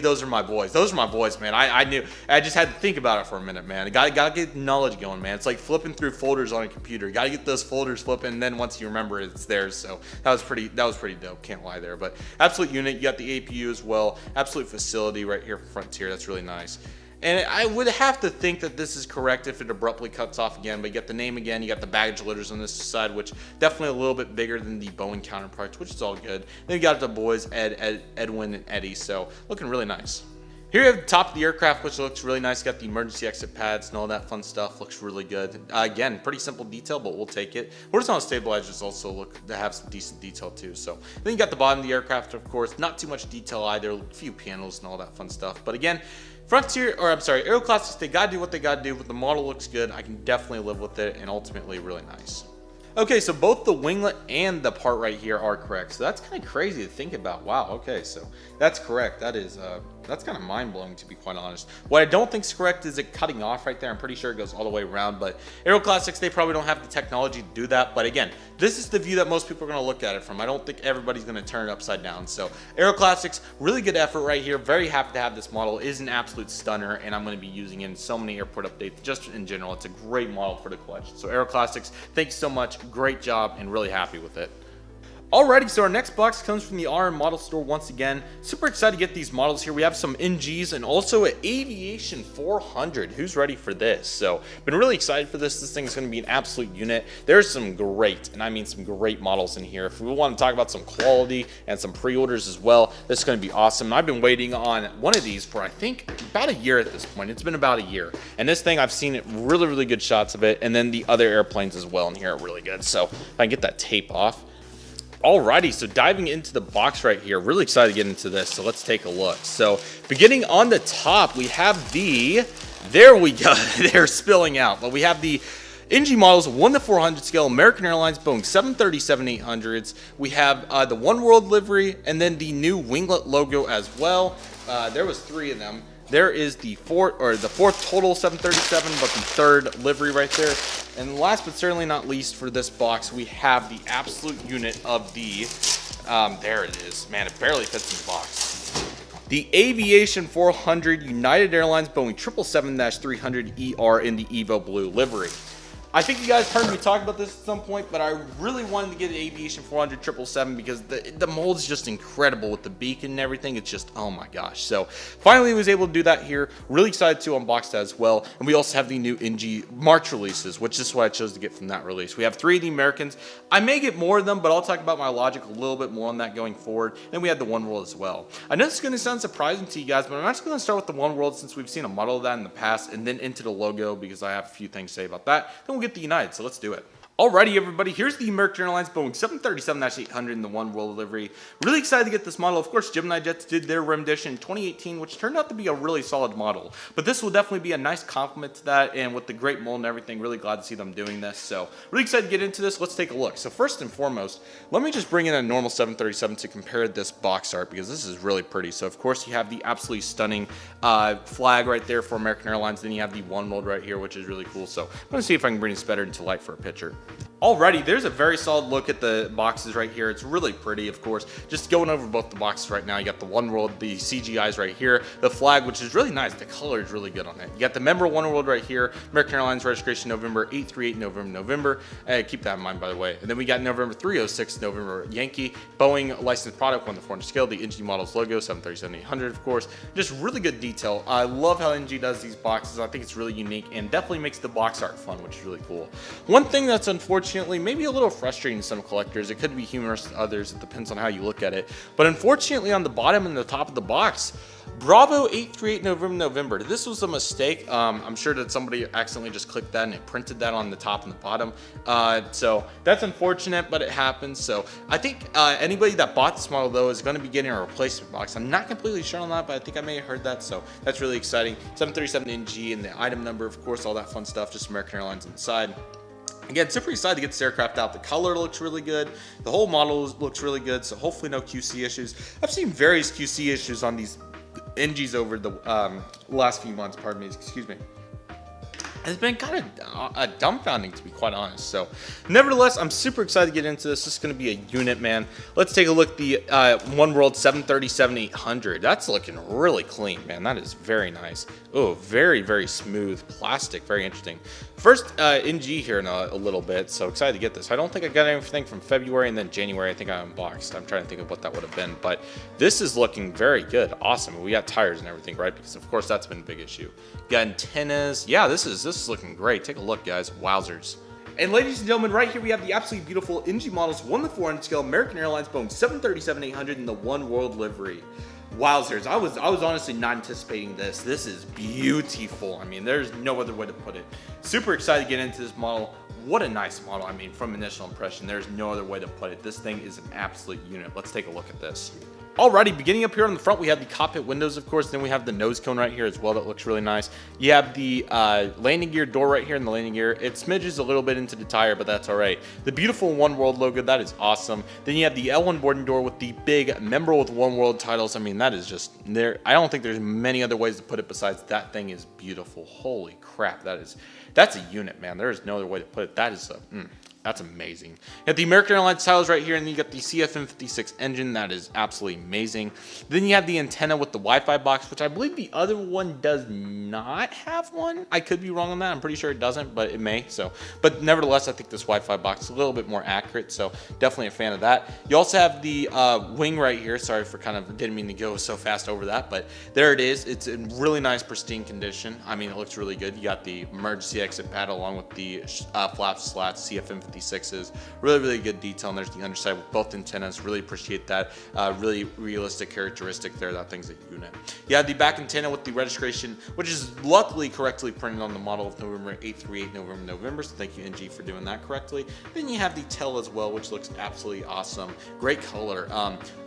those are my boys. Those are my boys, man. I knew. I just had to think about it for a minute, man. Gotta get knowledge going, man. It's like flipping through folders on a computer. Gotta get those folders flipping, and then once you remember it, it's theirs. So that was pretty dope. Can't lie there. But absolute unit. You got the APU as well. Absolute facility right here for Frontier. That's really nice. And I would have to think that this is correct if it abruptly cuts off again, but you get the name again, you got the baggage litters on this side, which definitely a little bit bigger than the Boeing counterparts, which is all good. Then you got the boys, Edwin and Eddie, so looking really nice. Here you have the top of the aircraft, which looks really nice. Got the emergency exit pads and all that fun stuff. Looks really good. Again, pretty simple detail, but we'll take it. Horizontal stabilizers also look to have some decent detail too. So then you got the bottom of the aircraft, of course. Not too much detail either. A few panels and all that fun stuff. But again, Aero Classics, they gotta do what they gotta do, but the model looks good. I can definitely live with it, and ultimately really nice. Okay, so both the winglet and the part right here are correct. So that's kind of crazy to think about. Wow, okay, so that's correct. That is, that's kind of mind-blowing, to be quite honest. What I don't think is correct is it cutting off right there. I'm pretty sure it goes all the way around, but Aero Classics, they probably don't have the technology to do that. But again, this is the view that most people are going to look at it from. I don't think everybody's going to turn it upside down. So Aero Classics, really good effort right here. Very happy to have this model. It is an absolute stunner, and I'm going to be using it in so many airport updates. Just in general, it's a great model for the collection. So Aero Classics, thank you so much. Great job, and really happy with it. Alrighty, so our next box comes from the RM Model Store once again. Super excited to get these models here. We have some NGs and also an Aviation 400. Who's ready for this? So, been really excited for this. This thing is going to be an absolute unit. There's some great, and I mean some great models in here. If we want to talk about some quality and some pre-orders as well, this is going to be awesome. And I've been waiting on one of these for, I think, about a year at this point. It's been about a year. And this thing, I've seen it really, really good shots of it. And then the other airplanes as well in here are really good. So, if I can get that tape off. Alrighty, so diving into the box right here, really excited to get into this, so let's take a look. So beginning on the top, we have there we go, they're spilling out, but we have the NG models 1-400 scale, American Airlines, Boeing 737-800s. We have the Oneworld livery, and then the new Winglet logo as well. There was 3 of them. There is the fourth total 737, but the 3rd livery right there. And last but certainly not least for this box, we have the absolute unit of the, there it is. Man, it barely fits in the box. The Aviation 400 United Airlines Boeing 777-300ER in the Evo Blue livery. I think you guys heard me talk about this at some point, but I really wanted to get an Aviation 400 777 because the mold is just incredible with the beacon and everything. It's just, oh my gosh. So finally was able to do that here. Really excited to unbox that as well. And we also have the new NG March releases, which is what I chose to get from that release. We have 3 of the Americans. I may get more of them, but I'll talk about my logic a little bit more on that going forward. Then we have the Oneworld as well. I know this is going to sound surprising to you guys, but I'm actually going to start with the Oneworld since we've seen a model of that in the past, and then into the logo because I have a few things to say about that. Then we'll get the United, so let's do it. Alrighty, everybody, here's the American Airlines Boeing 737-800 in the Oneworld livery. Really excited to get this model. Of course, Gemini Jets did their rendition in 2018, which turned out to be a really solid model. But this will definitely be a nice compliment to that, and with the great mold and everything, really glad to see them doing this. So, really excited to get into this. Let's take a look. So, first and foremost, let me just bring in a normal 737 to compare this box art, because this is really pretty. So, of course, you have the absolutely stunning flag right there for American Airlines. Then you have the Oneworld right here, which is really cool. So, I'm going to see if I can bring this better into light for a picture. Alrighty, there's a very solid look at the boxes right here. It's really pretty, of course. Just going over both the boxes right now, you got the Oneworld, the CGIs right here, the flag, which is really nice. The color is really good on it. You got the member Oneworld right here, American Airlines registration November 838, November. Keep that in mind, by the way. And then we got November 306, November Yankee, Boeing licensed product, 1 to 400 scale, the NG models logo, 737-800, of course. Just really good detail. I love how NG does these boxes. I think it's really unique and definitely makes the box art fun, which is really cool. One thing that's unfortunately maybe a little frustrating to some collectors, it could be humorous to others, it depends on how you look at it, but unfortunately on the bottom and the top of the box, Bravo 838 November. This was a mistake. I'm sure that somebody accidentally just clicked that and it printed that on the top and the bottom. So that's unfortunate, but it happens. So I think anybody that bought this model though is going to be getting a replacement box. I'm not completely sure on that, but I think I may have heard that. So that's really exciting. 737NG and the item number, of course, all that fun stuff. Just American Airlines on the side. Again, super excited to get this aircraft out. The color looks really good. The whole model looks really good. So hopefully no QC issues. I've seen various QC issues on these NGs over the last few months, pardon me, excuse me. It's been kind of dumbfounding, to be quite honest. So, nevertheless, I'm super excited to get into this. This is going to be a unit, man. Let's take a look at the Oneworld 737-800. That's looking really clean, man. That is very nice. Oh, very, very smooth plastic. Very interesting. First NG here in a little bit, so excited to get this. I don't think I got anything from February, and then January I think I unboxed. I'm trying to think of what that would have been, but this is looking very good. Awesome. We got tires and everything, right? Because of course that's been a big issue. Got antennas. Yeah, this is looking great. Take a look, guys. Wowzers. And ladies and gentlemen, right here we have the absolutely beautiful NG models 1 to 400 scale American Airlines Boeing 737-800 in the Oneworld livery. Wowzers, I was honestly not anticipating this. This is beautiful. I mean, there's no other way to put it. Super excited to get into this model. What a nice model. I mean, from initial impression, there's no other way to put it. This thing is an absolute unit. Let's take a look at this. Alrighty, beginning up here on the front, we have the cockpit windows, of course. Then we have the nose cone right here as well. That looks really nice. You have the landing gear door right here in the landing gear. It smidges a little bit into the tire, but that's all right. The beautiful Oneworld logo, that is awesome. Then you have the L1 boarding door with the big member with Oneworld titles. I mean, that is just there. I don't think there's many other ways to put it besides that thing is beautiful. Holy crap, that's a unit, man. There is no other way to put it. That is that's amazing. You have the American Airlines titles right here, and then you got the CFM56 engine. That is absolutely amazing. Then you have the antenna with the Wi-Fi box, which I believe the other one does not have one. I could be wrong on that. I'm pretty sure it doesn't, but it may. So, but nevertheless, I think this Wi-Fi box is a little bit more accurate. So definitely a fan of that. You also have the wing right here. Sorry for didn't mean to go so fast over that, but there it is. It's in really nice, pristine condition. I mean, it looks really good. You got the emergency exit pad along with the flaps, slats, CFM56s. Really, really good detail. And there's the underside with both antennas. Really appreciate that. Really realistic characteristic there. That thing's a unit. You have the back antenna with the registration, which is luckily correctly printed on the model of November 838 November. So thank you, NG, for doing that correctly. Then you have the tail as well, which looks absolutely awesome. Great color.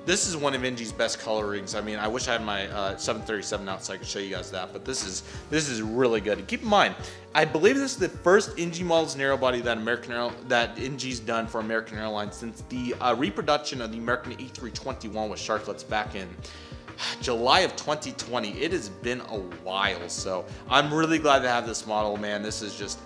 This is one of NG's best colorings. I mean, I wish I had my 737 out so I could show you guys that, but this is really good. And keep in mind, I believe this is the first NG models narrow body that NG's done for American Airlines since the reproduction of the American A321 with sharklets back in July of 2020. It has been a while, so I'm really glad to have this model, man. This is just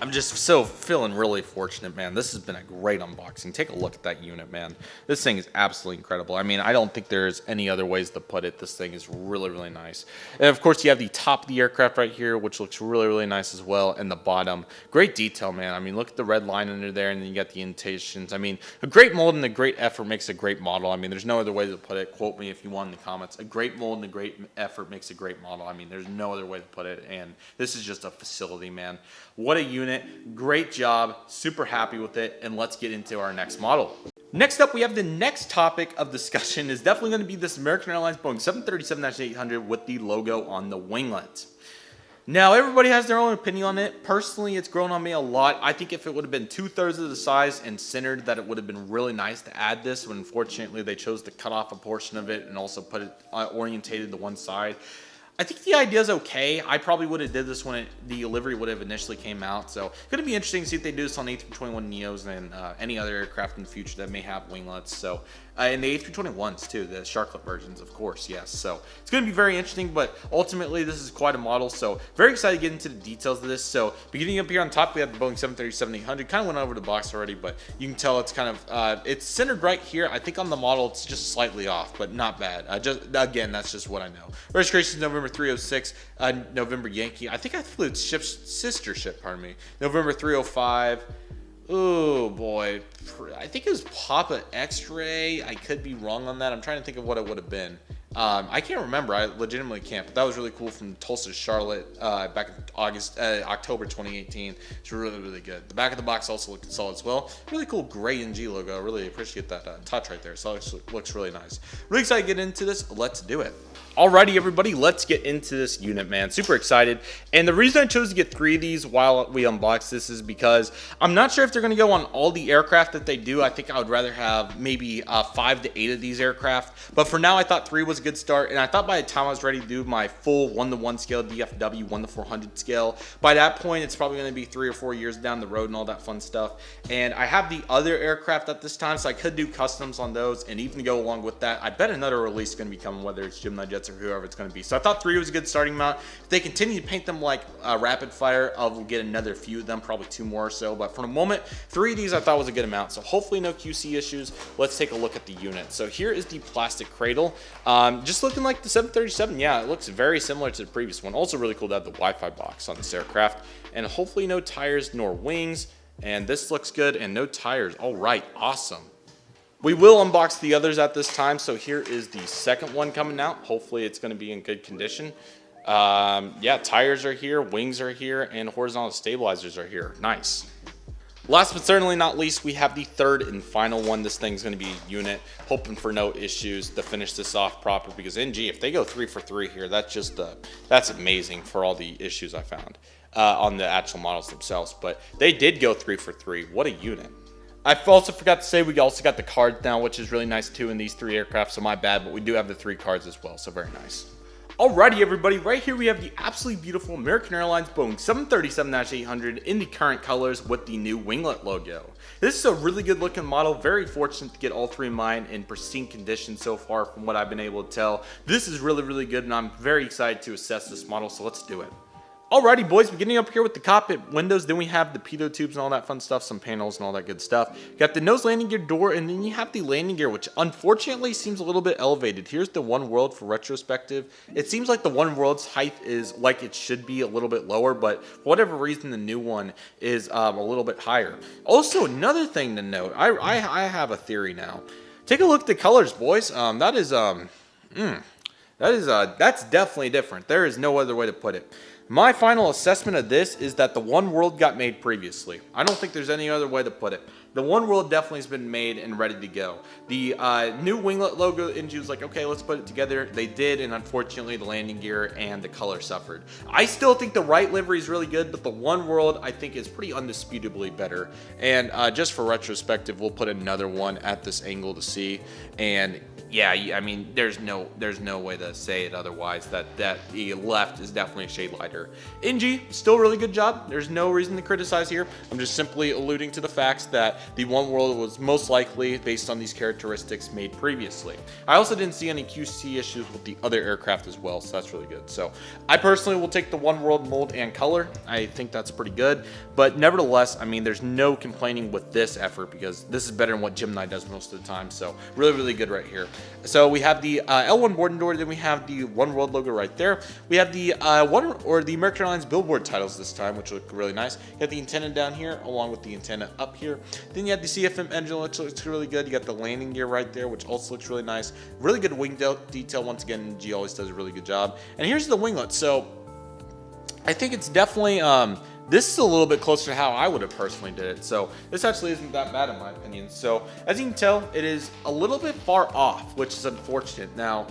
I'm just so feeling really fortunate, man. This has been a great unboxing. Take a look at that unit, man. This thing is absolutely incredible. I mean, I don't think there's any other ways to put it. This thing is really, really nice. And of course, you have the top of the aircraft right here, which looks really, really nice as well. And the bottom, great detail, man. I mean, look at the red line under there, and then you got the indentations. I mean, a great mold and a great effort makes a great model. I mean, there's no other way to put it. Quote me if you want in the comments. A great mold and a great effort makes a great model. I mean, there's no other way to put it. And this is just a facility, man. What a unit. Great job. Super happy with it. And let's get into our next model. Next up, we have the next topic of discussion is definitely going to be this American Airlines Boeing 737-800 with the logo on the winglet. Now, everybody has their own opinion on it. Personally, it's grown on me a lot. I think if it would have been 2/3 of the size and centered, that it would have been really nice to add this, but unfortunately, they chose to cut off a portion of it and also put it orientated to one side. I think the idea is okay. I probably would have did this when the livery would have initially came out. So it's going to be interesting to see if they do this on A321neos and any other aircraft in the future that may have winglets. So and the A321s too, the Sharklet versions, of course, yes. So it's going to be very interesting, but ultimately this is quite a model. So very excited to get into the details of this. So beginning up here on top, we have the Boeing 737-800. Kind of went over the box already, but you can tell it's kind of, it's centered right here. I think on the model, it's just slightly off, but not bad. Again, that's just what I know. Registration is November 306, November Yankee. I think I flew its ship's sister ship, pardon me. November 305. Oh boy, I think it was Papa X-Ray. I could be wrong on that. I'm trying to think of what it would have been. I can't remember. I legitimately can't. But that was really cool from Tulsa to Charlotte back in October 2018. It's really, really good. The back of the box also looks solid as well. Really cool gray NG logo. I really appreciate that touch right there. So it looks really nice. Really excited to get into this. Let's do it. Alrighty, everybody, let's get into this unit, man. Super excited. And the reason I chose to get 3 of these while we unbox this is because I'm not sure if they're going to go on all the aircraft that they do. I think I would rather have maybe 5 to 8 of these aircraft. But for now, I thought 3 was a good start. And I thought by the time I was ready to do my full 1-to-1 scale DFW 1-to-400 scale, by that point, it's probably going to be 3 or 4 years down the road and all that fun stuff. And I have the other aircraft at this time, so I could do customs on those and even go along with that. I bet another release is going to be coming, whether it's Gemini Jets or whoever it's going to be. So I thought 3 was a good starting amount. If they continue to paint them like rapid fire, I'll get another few of them, probably 2 more or so. But for the moment, 3 of these I thought was a good amount. So hopefully no QC issues. Let's take a look at the unit. So here is the plastic cradle. Just looking like the 737. Yeah, it looks very similar to the previous one. Also really cool to have the Wi-Fi box on this aircraft. And hopefully no tires nor wings. And this looks good and no tires. All right, awesome. We will unbox the others at this time, so here is the second one coming out. Hopefully it's going to be in good condition. Yeah, tires are here, wings are here, and horizontal stabilizers are here. Nice. Last but certainly not least, we have the third and final one. This thing's going to be a unit. Hoping for no issues to finish this off proper, because NG, if they go 3 for 3 here, that's just that's amazing for all the issues I found on the actual models themselves. But they did go 3 for 3. What a unit. I also forgot to say we also got the cards now, which is really nice too in these 3 aircraft, so my bad, but we do have the 3 cards as well, so very nice. Alrighty, everybody, right here we have the absolutely beautiful American Airlines Boeing 737-800 in the current colors with the new winglet logo. This is a really good looking model. Very fortunate to get all 3 of mine in pristine condition so far from what I've been able to tell. This is really, really good, and I'm very excited to assess this model, so let's do it. Alrighty, boys, beginning up here with the cockpit windows, then we have the pitot tubes and all that fun stuff, some panels and all that good stuff. Got the nose landing gear door, and then you have the landing gear, which unfortunately seems a little bit elevated. Here's the Oneworld for retrospective. It seems like the Oneworld's height is like it should be a little bit lower, but for whatever reason, the new one is a little bit higher. Also, another thing to note, I have a theory now. Take a look at the colors, boys. That's definitely different. There is no other way to put it. My final assessment of this is that the Oneworld got made previously. I don't think there's any other way to put it. The Oneworld definitely has been made and ready to go. The new winglet logo, NG was like, okay, let's put it together. They did, and unfortunately the landing gear and the color suffered. I still think the right livery is really good, but the Oneworld I think is pretty undisputably better. And just for retrospective, we'll put another one at this angle to see. And yeah, I mean, there's no way to say it otherwise. That the left is definitely a shade lighter. NG, still really good job. There's no reason to criticize here. I'm just simply alluding to the facts that the Oneworld was most likely based on these characteristics made previously. I also didn't see any QC issues with the other aircraft as well, so that's really good. So I personally will take the Oneworld mold and color. I think that's pretty good, but nevertheless, I mean, there's no complaining with this effort because this is better than what Gemini does most of the time. So really, really good right here. So we have the L1 boarding door, then we have the Oneworld logo right there. We have the the American Airlines billboard titles this time, which look really nice. You have the antenna down here along with the antenna up here. Then you have the CFM engine, which looks really good. You got the landing gear right there, which also looks really nice. Really good wing detail. Once again, G always does a really good job. And here's the winglet. So I think it's definitely this is a little bit closer to how I would have personally did it. So this actually isn't that bad in my opinion. So as you can tell, it is a little bit far off, which is unfortunate. Now,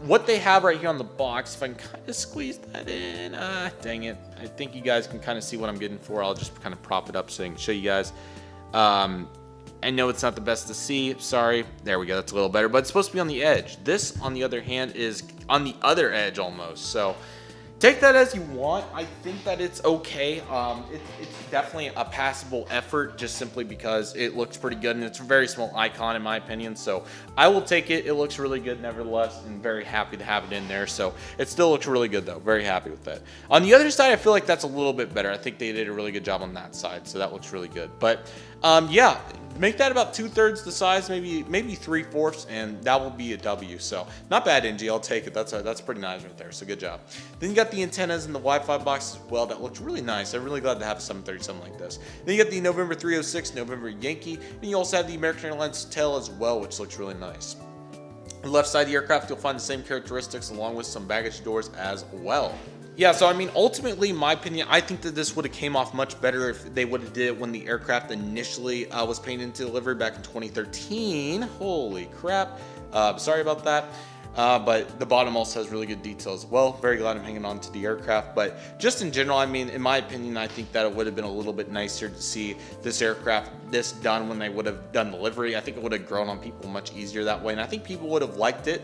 what they have right here on the box, if I can kind of squeeze that in, dang it. I think you guys can kind of see what I'm getting for. I'll just kind of prop it up so I can show you guys. I know it's not the best to see, sorry. There we go, that's a little better, but it's supposed to be on the edge. This, on the other hand, is on the other edge almost. So take that as you want. I think that it's okay. It's definitely a passable effort just simply because it looks pretty good and it's a very small icon in my opinion. So I will take it. It looks really good nevertheless and very happy to have it in there. So it still looks really good though. Very happy with that. On the other side, I feel like that's a little bit better. I think they did a really good job on that side. So that looks really good. But yeah, make that about 2/3 the size, maybe 3/4, and that will be a W. So not bad, NG. I'll take it. That's pretty nice right there. So good job. Then you got the antennas and the Wi-Fi box as well. That looks really nice. I'm really glad to have a 737 like this. Then you got the November 306, November Yankee, and you also have the American Airlines tail as well, which looks really nice. On the left side of the aircraft, you'll find the same characteristics along with some baggage doors as well. Yeah, so I mean, ultimately, in my opinion, I think that this would have came off much better if they would have did it when the aircraft initially was painted into delivery back in 2013. Holy crap. Sorry about that. But the bottom also has really good detail as well. Very glad I'm hanging on to the aircraft. But just in general, I mean, in my opinion, I think that it would have been a little bit nicer to see this aircraft done when they would have done delivery. I think it would have grown on people much easier that way. And I think people would have liked it.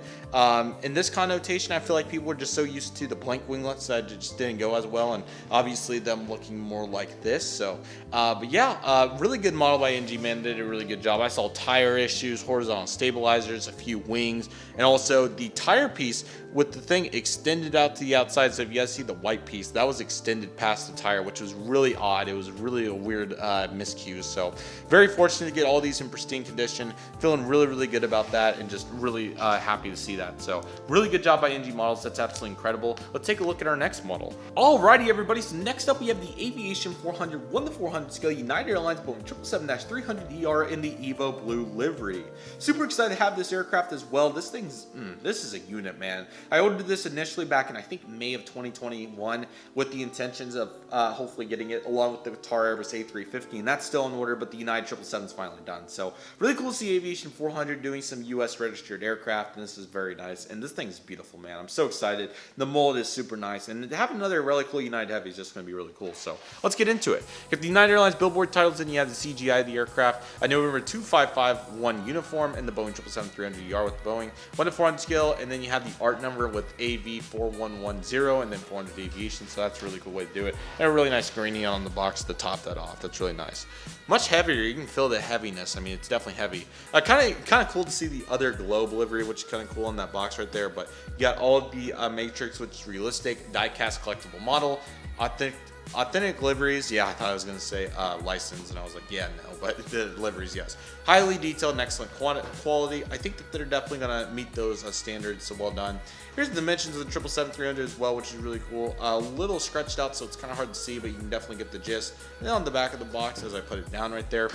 In this connotation, I feel like people were just so used to the blank winglets that it just didn't go as well. And obviously them looking more like this. So, but yeah, really good model by NG, man. Did a really good job. I saw tire issues, horizontal stabilizers, a few wings, and also the tire piece with the thing extended out to the outside. So if you guys see the white piece, that was extended past the tire, which was really odd. It was really a weird miscue. So very fortunate to get all these in pristine condition. Feeling really, really good about that and just really happy to see that. So really good job by NG Models. That's absolutely incredible. Let's take a look at our next model. Alrighty, everybody. So next up, we have the Aviation 400, 1/400 scale United Airlines Boeing 777-300ER in the Evo blue livery. Super excited to have this aircraft as well. This thing's, this is a unit, man. I ordered this initially back in, I think, May of 2021 with the intentions of hopefully getting it along with the Qatar Airbus A350, and that's still in order, but the United 777 is finally done. So really cool to see Aviation 400 doing some US registered aircraft, and this is very nice. And this thing is beautiful, man. I'm so excited. The mold is super nice, and to have another really cool United Heavy is just going to be really cool. So let's get into it. If the United Airlines billboard titles, then you have the CGI of the aircraft, a November 2551 uniform, and the Boeing 777-300ER with Boeing 1/400 scale, and then you have the art number with AV4110 and then 400 Aviation. So that's a really cool way to do it. And a really nice greenie on the box to top that off. That's really nice. Much heavier. You can feel the heaviness. I mean, it's definitely heavy. Kind of cool to see the other globe livery, which is kind of cool on that box right there. But you got all of the matrix, which is realistic, die-cast collectible model, authentic liveries. Yeah, I thought I was going to say license, and I was like, yeah, no, but the liveries, yes. Highly detailed and excellent quality. I think that they're definitely going to meet those standards, so well done. Here's the dimensions of the 777-300 as well, which is really cool. A little stretched out, so it's kind of hard to see, but you can definitely get the gist. And then on the back of the box, as I put it down right there,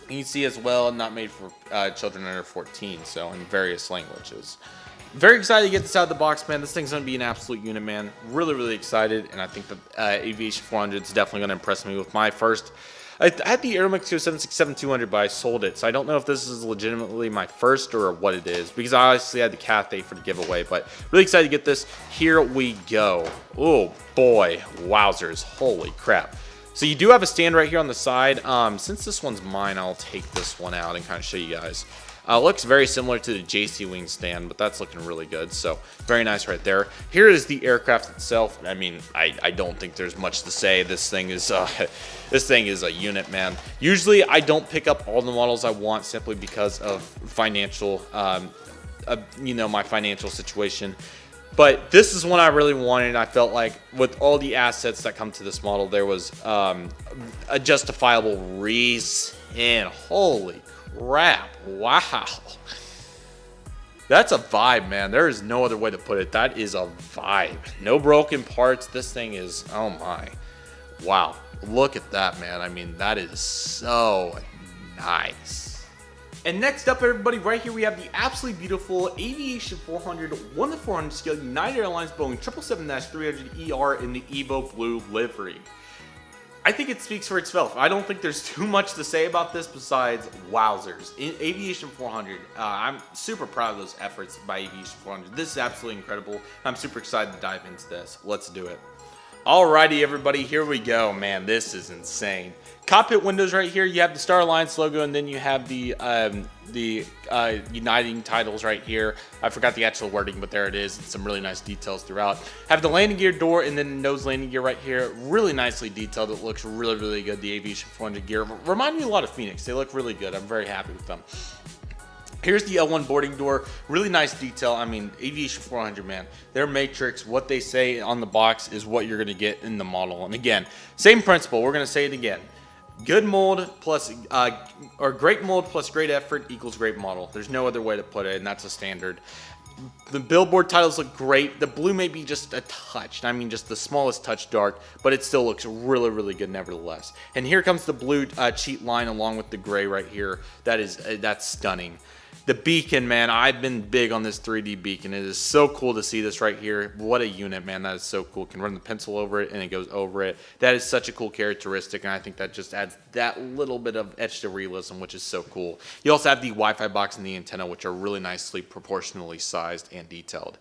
you can see as well, not made for children under 14, so in various languages. Very excited to get this out of the box, man. This thing's going to be an absolute unit, man. Really, really excited, and I think that Aviation 400 is definitely going to impress me with my first. I had the Aeromexico 767-200, but I sold it, so I don't know if this is legitimately my first or what it is, because I obviously had the Cathay for the giveaway, but really excited to get this. Here we go. Oh, boy. Wowzers. Holy crap. So you do have a stand right here on the side. Since this one's mine, I'll take this one out and kind of show you guys. Looks very similar to the JC wing stand, but that's looking really good. So very nice right there. Here is the aircraft itself. I mean, I don't think there's much to say. This thing is a unit, man. Usually I don't pick up all the models I want simply because of financial, you know, my financial situation. But this is one I really wanted. I felt like with all the assets that come to this model, there was a justifiable reason. Holy crap. Wow. That's a vibe, man. There is no other way to put it. That is a vibe. No broken parts. This thing is, oh my. Wow. Look at that, man. I mean, that is so nice. And next up, everybody, right here we have the absolutely beautiful Aviation 400 1:400 scale United Airlines Boeing 777-300ER in the Evo blue livery. I think it speaks for itself. I don't think there's too much to say about this besides wowzers. In Aviation 400, I'm super proud of those efforts by Aviation 400. This is absolutely incredible. I'm super excited to dive into this. Let's do it. Alrighty, everybody, here we go. Man, this is insane. Cockpit windows right here. You have the Star Alliance logo, and then you have the uniting titles right here. I forgot the actual wording, but there it is. Some really nice details throughout. Have the landing gear door and then the nose landing gear right here. Really nicely detailed. It looks really, really good. The Aviation 400 gear remind me a lot of Phoenix. They look really good. I'm very happy with them. Here's the L1 boarding door. Really nice detail. I mean, Aviation 400, man. Their matrix, what they say on the box is what you're going to get in the model. And again, same principle. We're going to say it again. Good mold plus, or great mold plus great effort equals great model. There's no other way to put it, and that's a standard. The billboard titles look great. The blue may be just a touch. I mean, just the smallest touch dark, but it still looks really, really good nevertheless. And here comes the blue cheat line along with the gray right here. That's stunning. The beacon, man, I've been big on this 3D beacon. It is so cool to see this right here. What a unit, man. That is so cool. Can run the pencil over it and it goes over it. That is such a cool characteristic, and I think that just adds that little bit of edge to realism, which is so cool. You also have the Wi-Fi box and the antenna, which are really nicely proportionally sized and detailed.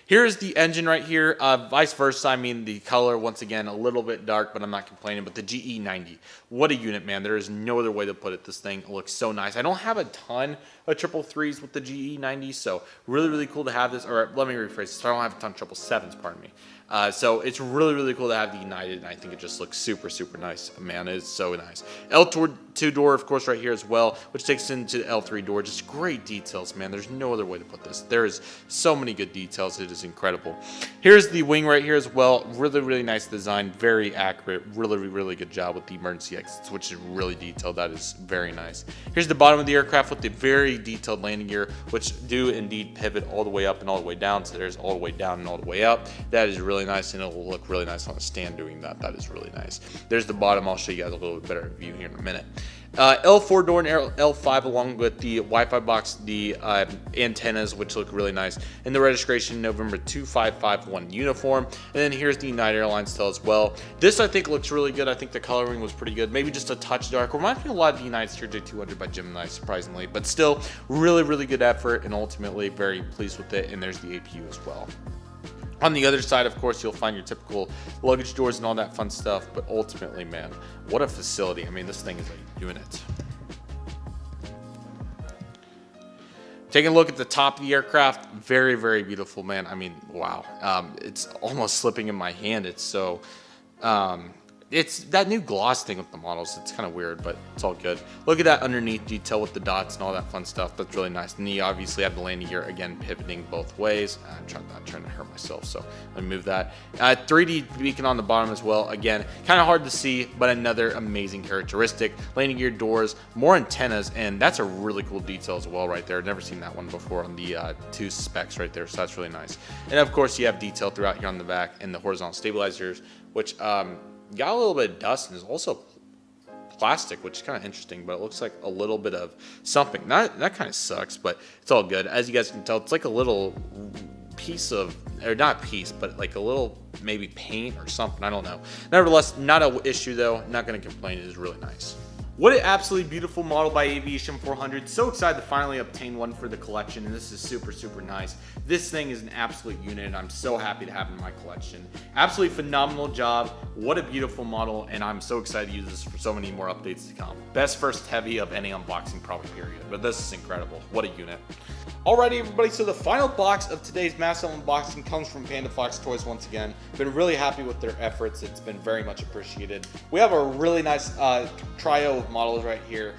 Here's the engine right here, vice versa. I mean, the color, once again, a little bit dark, but I'm not complaining. But the GE90, what a unit, man. There is no other way to put it. This thing looks so nice. I don't have a ton of 333s with the GE90, so really, really cool to have this. Or let me rephrase this. I don't have a ton of 777s, pardon me. So it's really, really cool to have the United, and I think it just looks super, super nice. Man, it is so nice. L2 door, of course, right here as well, which takes into the L3 door. Just great details, man. There's no other way to put this. There is so many good details. It is incredible. Here's the wing right here as well. Really, really nice design. Very accurate. Really, really good job with the emergency exits, which is really detailed. That is very nice. Here's the bottom of the aircraft with the very detailed landing gear, which do indeed pivot all the way up and all the way down. So there's all the way down and all the way up. That is really nice, and it will look really nice on a stand doing that. That is really nice. There's the bottom. I'll show you guys a little bit better view here in a minute. L4 door and L5 along with the Wi-Fi box, the antennas, which look really nice, and the registration November 2551 uniform. And then here's the United Airlines tail as well. This I think looks really good. I think the coloring was pretty good. Maybe just a touch dark. Reminds me a lot of the United CRJ-200 by Gemini, surprisingly, but still really, really good effort, and ultimately very pleased with it. And there's the APU as well. On the other side, of course, you'll find your typical luggage doors and all that fun stuff, but ultimately, man, what a facility. I mean, this thing is a unit. Taking a look at the top of the aircraft, very, very beautiful, man. I mean, wow. It's almost slipping in my hand. It's so... it's that new gloss thing with the models. It's kind of weird, but it's all good. Look at that underneath detail with the dots and all that fun stuff. That's really nice. And you obviously have the landing gear, again, pivoting both ways. I'm not trying to hurt myself, so let me move that. 3D beacon on the bottom as well. Again, kind of hard to see, but another amazing characteristic. Landing gear doors, more antennas, and that's a really cool detail as well right there. I've never seen that one before on the two specs right there, so that's really nice. And of course, you have detail throughout here on the back and the horizontal stabilizers, which... got a little bit of dust, and there's also plastic, which is kind of interesting, but it looks like a little bit of something. That kind of sucks, but it's all good. As you guys can tell, it's like a little piece of, or not piece, but like a little maybe paint or something. I don't know. Nevertheless, not an issue though. Not going to complain. It is really nice. What an absolutely beautiful model by Aviation 400. So excited to finally obtain one for the collection, and this is super, super nice. This thing is an absolute unit, and I'm so happy to have it in my collection. Absolutely phenomenal job. What a beautiful model, and I'm so excited to use this for so many more updates to come. Best first heavy of any unboxing probably, period. But this is incredible. What a unit. Alrighty, everybody, so the final box of today's massive unboxing comes from Panda Fox Toys once again. Been really happy with their efforts. It's been very much appreciated. We have a really nice trio of models right here.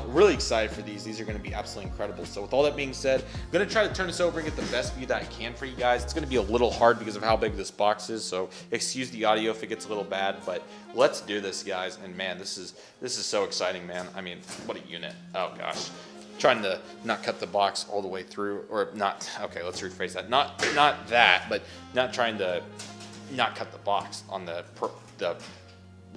Really excited for these. These are going to be absolutely incredible. So with all that being said, I'm going to try to turn this over and get the best view that I can for you guys. It's going to be a little hard because of how big this box is, so excuse the audio if it gets a little bad, but let's do this, guys. And man, this is so exciting, man. I mean, what a unit. Oh gosh. Trying to not cut the box all the way through, or not, okay, let's rephrase that. Not that, but not trying to not cut the box on the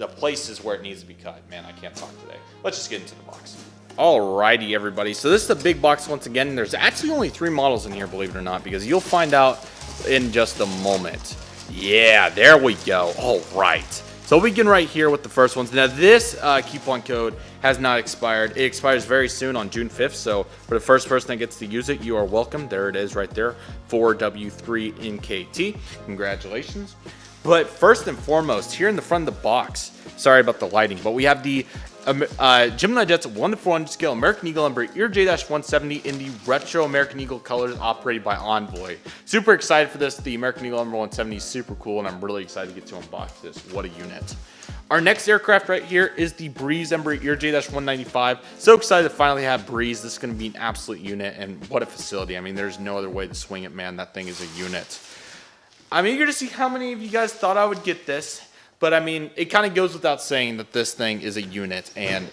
places where it needs to be cut. Man, I can't talk today. Let's just get into the box. Alrighty, everybody. So this is the big box once again. There's actually only 3 models in here, believe it or not, because you'll find out in just a moment. Yeah, there we go. All right. So we begin right here with the first ones. Now this coupon code has not expired. It expires very soon on June 5th. So for the first person that gets to use it, you are welcome. There it is right there, 4W3NKT. Congratulations. But first and foremost, here in the front of the box, sorry about the lighting, but we have the Gemini Jets 1-to-400 scale American Eagle number ERJ-170 in the retro American Eagle colors operated by Envoy. Super excited for this. The American Eagle number 170 is super cool, and I'm really excited to get to unbox this. What a unit. Our next aircraft right here is the Breeze ERJ-195. So excited to finally have Breeze. This is going to be an absolute unit, and what a facility. I mean, there's no other way to swing it, man. That thing is a unit. I'm eager to see how many of you guys thought I would get this. But I mean, it kind of goes without saying that this thing is a unit, and